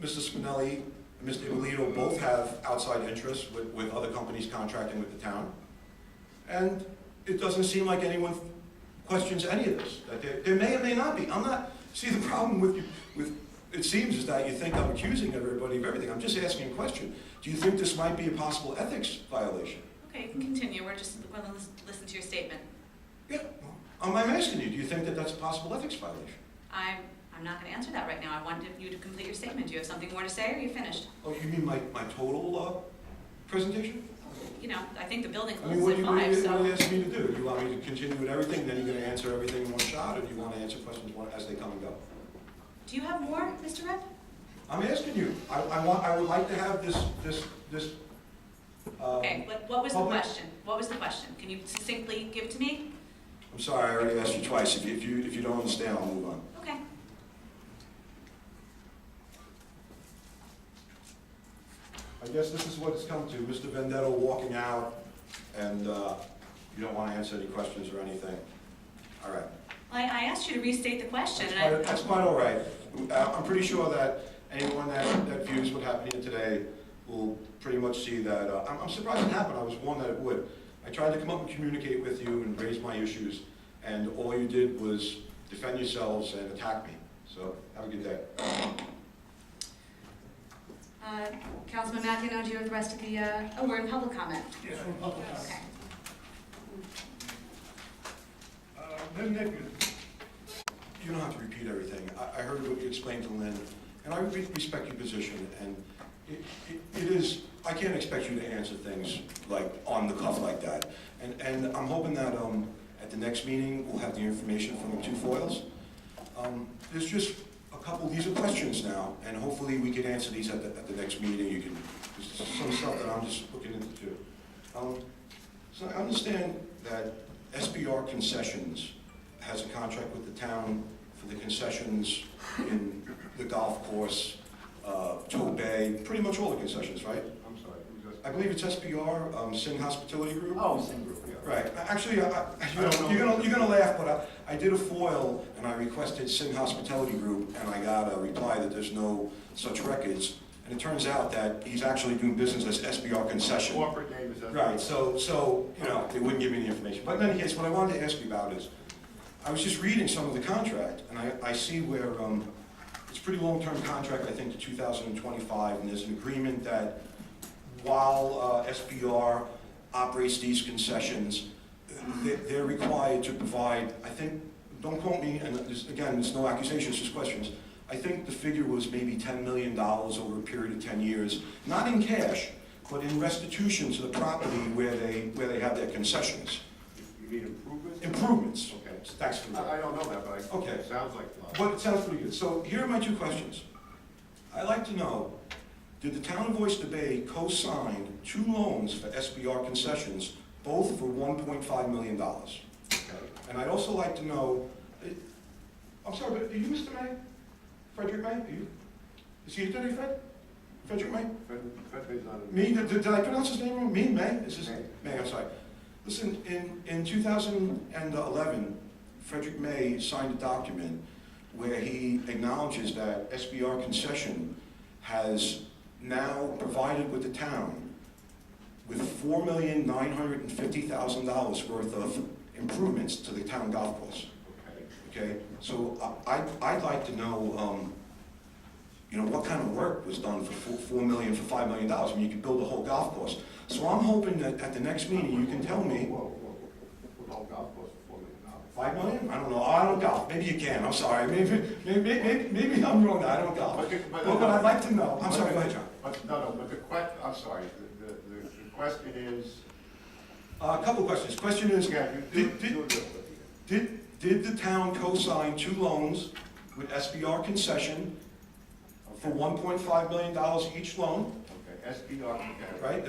Mr. Spinelli and Mr. Ippolito both have outside interests with other companies contracting with the town. And it doesn't seem like anyone questions any of this. That there may or may not be. I'm not, see, the problem with it seems is that you think I'm accusing everybody of everything. I'm just asking a question. Do you think this might be a possible ethics violation? Okay, you can continue. We're just going to listen to your statement. Yeah, I'm asking you, do you think that that's a possible ethics violation? I'm not going to answer that right now. I want you to complete your statement. Do you have something more to say, or are you finished? Oh, you mean my total presentation? You know, I think the building I mean, closes at 5, what are so. you asking me to do? You want me to continue with everything, then you're going to answer everything in one shot, or do you want to answer questions as they come and go? Do you have more, Mr. Rep? I'm asking you. I would like to have this. Okay, what was the public- question? What was the question? Can you succinctly give it to me? I'm sorry, I already asked you twice. If you don't understand, I'll move on. Okay. I guess this is what it's come to. Mr. Venditto walking out, and you don't want to answer any questions or anything. All right. I asked you to restate the question, That's quite all right. I'm pretty sure that anyone that views what happened here today will pretty much see that. I'm surprised it happened. I was warned that it would. I tried to come up and communicate with you and raise my issues, and all you did was defend yourselves and attack me. So have a good day. Councilman Matthew, do you have the rest of the, oh, we're in public comment. Yes, from public comment. Okay. Lynn Nickman. You don't have to repeat everything. I heard what you explained to Lynn, and I respect your position, and it is, I can't expect you to answer things like on the cuff like that. And I'm hoping that at the next meeting, we'll have the information from the two foils. There's just a couple, these are questions now, and hopefully we can answer these at the next meeting. You can, there's some stuff that I'm just looking into too. So I understand that SBR Concessions has a contract with the town for the concessions in the golf course, Tow Bay, pretty much all the concessions, right? I'm sorry, who's that? I believe it's SBR, Sing Hospitality Group. Oh, same group, yeah. Right. Actually, you're gonna laugh, but I did a FOIL and I requested Sing Hospitality Group, and I got a reply that there's no such records. And it turns out that he's actually doing business as SBR Concession. Corporate name is that? Right, so, you know, they wouldn't give me the information. But in any case, what I wanted to ask you about is, I was just reading some of the contract, and I see where, it's a pretty long-term contract, I think, to 2025, and there's an agreement that while SBR operates these concessions, they're required to provide, I think, don't quote me, and again, there's no accusations, just questions. I think the figure was maybe $10 million over a period of 10 years, not in cash, but in restitution to the property where they have their concessions. You mean improvements? Improvements. Okay. Thanks for that. I don't know that, but Okay. it sounds like a lot. But it sounds pretty good. So here are my two questions. I'd like to know, did the town of Oyster Bay co-sign 2 loans for SBR concessions, both for $1.5 million? Okay. And I'd also like to know, I'm sorry, but are you Mr. May? Frederick May? Are you? Is he today, Fred? Frederick May? Fred May's not in. Me? Did I pronounce his name wrong? Me? May? Is his May. May, I'm sorry. Listen, in 2011, Frederick May signed a document where he acknowledges that SBR concession has now provided with the town with $4,950,000 worth of improvements to the town golf course. Okay, so I'd like to know, what kind of work was done for $4 million, for $5 million? I mean, you could build a whole golf course. So I'm hoping that at the next meeting, you can tell me. Whoa, the whole golf course for $4 million. $5 million? I don't know. I don't golf. Maybe you can. I'm sorry. Maybe I'm wrong. I don't golf. But I'd like to know. I'm sorry. Go ahead, John. But I'm sorry. The question is. A couple of questions. Question is, Yeah, did the town co-sign 2 loans with SBR concession for $1.5 million each loan? Okay, SBR. Okay. Right?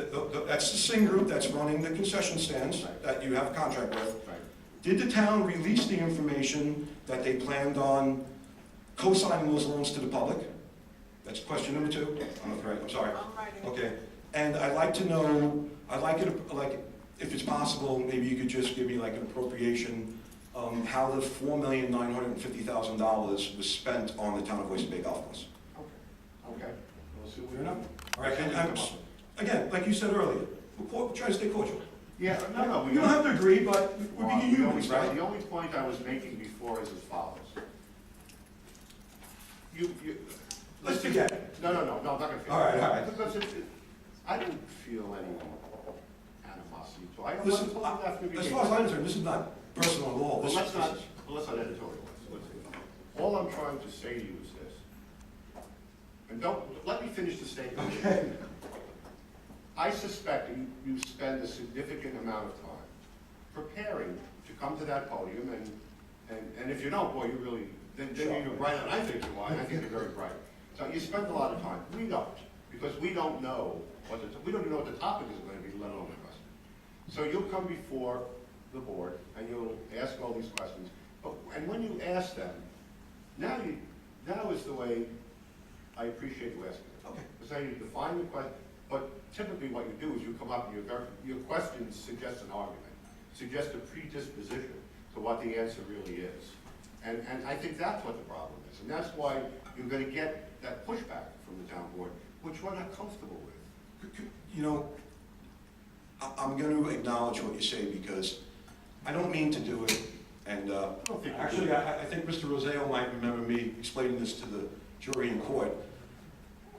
That's the same group that's running the concession stands Right. that you have a contract with. Right. Did the town release the information that they planned on co-signing those loans to the public? That's question number 2. I'm sorry. Okay. And I'd like to know, if it's possible, maybe you could just give me like an appropriation, how the $4,950,000 was spent on the town of Oyster Bay Golf Course. Okay. We'll see what Fair we enough. do. All right, and again, like you said earlier, we're trying to stay cordial. Yeah, no. You don't have to agree, but we're being humans, right? The only point I was making before is as follows. Let's forget it. No, I'm not gonna forget. All right. Because I didn't feel any animosity to it. Listen, as far as I'm concerned, this is not personal at all. Well, let's not editorialize. All I'm trying to say to you is this, and let me finish the statement. Okay. I suspect you spend a significant amount of time preparing to come to that podium, and if you don't, boy, you really, then you're bright, and I think you are, and I think you're very bright. So you spend a lot of time. We don't, because we don't know what the topic is going to be, let alone the question. So you'll come before the board, and you'll ask all these questions, and when you ask them, now is the way I appreciate you asking them. Okay. Because now you define the question, but typically what you do is you come up and your questions suggest an argument, suggest a predisposition to what the answer really is. And I think that's what the problem is. And that's why you're going to get that pushback from the town board, which we're not comfortable with. I'm going to acknowledge what you say because I don't mean to do it. And actually, I think Mr. Roseo might remember me explaining this to the jury in court.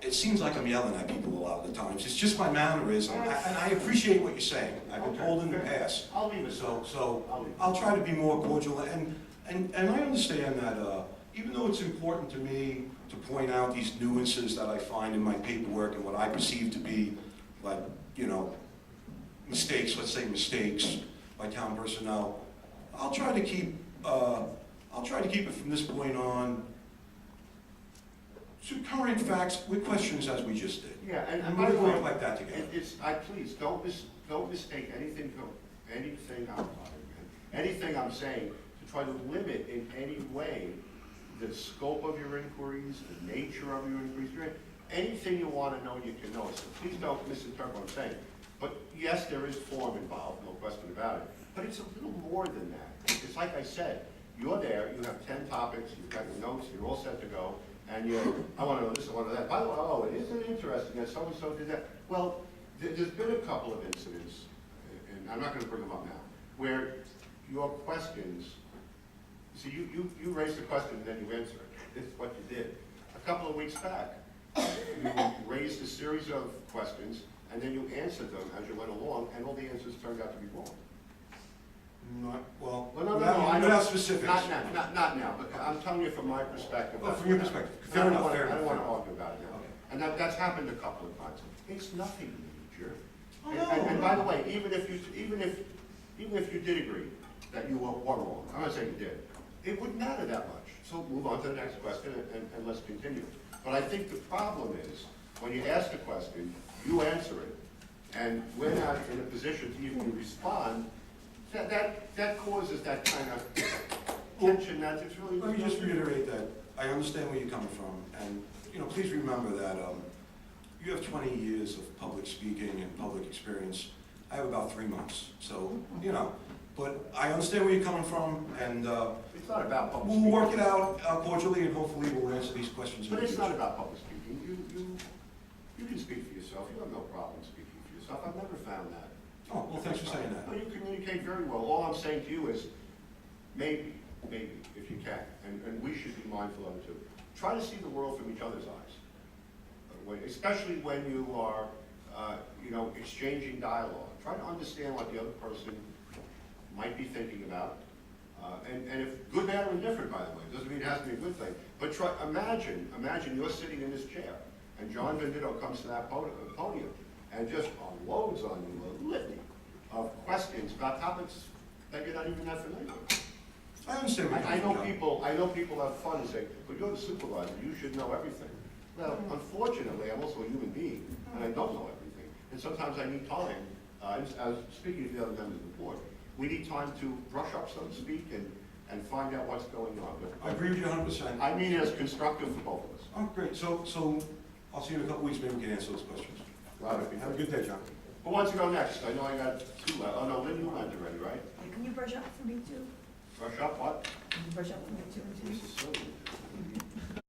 It seems like I'm yelling at people a lot of the times. It's just my mannerism, and I appreciate what you're saying. I've been told in the past. I'll leave it. So I'll try to be more cordial, and I understand that even though it's important to me to point out these nuances that I find in my paperwork and what I perceive to be, like, mistakes, let's say mistakes by town personnel, I'll try to keep it from this point on to current facts with questions as we just did. Yeah, and we're by going the to way, work like that together. please don't mistake anything I'm saying to try to limit in any way the scope of your inquiries, the nature of your inquiries. Anything you want to know, you can know. So please don't misinterpret what I'm saying. But yes, there is form involved, no question about it. But it's a little more than that. It's like I said, you're there, you have 10 topics, you've got your notes, you're all set to go, and I want to know this, I want to know that. By the way, isn't it interesting that so-and-so did that? Well, there's been a couple of incidents, and I'm not going to bring them up now, where your questions, see, you raised the question and then you answer it. This is what you did. A couple of weeks back, you raised a series of questions, and then you answered them as you went along, and all the answers turned out to be wrong. Well, No, without specifics. Not now, but I'm telling you from my perspective. Well, from your perspective. I Fair enough. don't want to argue about it now. Okay. And that's happened a couple of times. It's nothing major. Oh, And by the way, even if you did agree that you were wrong, I'm not saying you did, it wouldn't matter that much. So move on to the next question and let's continue. But I think the problem is, when you ask the question, you answer it, and we're not in a position to even respond, that causes that kind of tension that it's really. Let me just reiterate that I understand where you're coming from, and please remember that you have 20 years of public speaking and public experience. I have about 3 months, so But I understand where you're coming from, and It's not about public we'll speaking. work it out cordially, and hopefully we'll answer these questions. in But the it's not future. about public speaking. You can speak for yourself. You have no problem speaking for yourself. I've never found that. Oh, well, thanks for saying that. No, you communicate very well. All I'm saying to you is, maybe, if you can, and we should be mindful of it too, try to see the world from each other's eyes. Especially when you are, exchanging dialogue. Try to understand what the other person might be thinking about. And if good, bad, or indifferent, by the way, doesn't mean it has to be a good thing. But imagine you're sitting in this chair, and John Venditto comes to that podium and just unloads on you a litany of questions about topics that you're not even that familiar with. I understand where you're I coming from. know people have fun and say, but you're the supervisor, you should know everything. Well, unfortunately, I'm also a human being, and I don't know everything. And sometimes I need time, as speaking to the other members of the board, we need time to brush up, so to speak, and find out what's going on. I agree with you 100%. I mean it as constructive for both of us. Oh, great. So I'll see you in a couple weeks, maybe we can answer those questions. Right. Have a good day, John. Who wants to go next? I know I got two left. Oh, no, Lynn, you went already, right? Can you brush up for me too? Brush up, what? Can you brush up for me too? Mrs. Sylvia.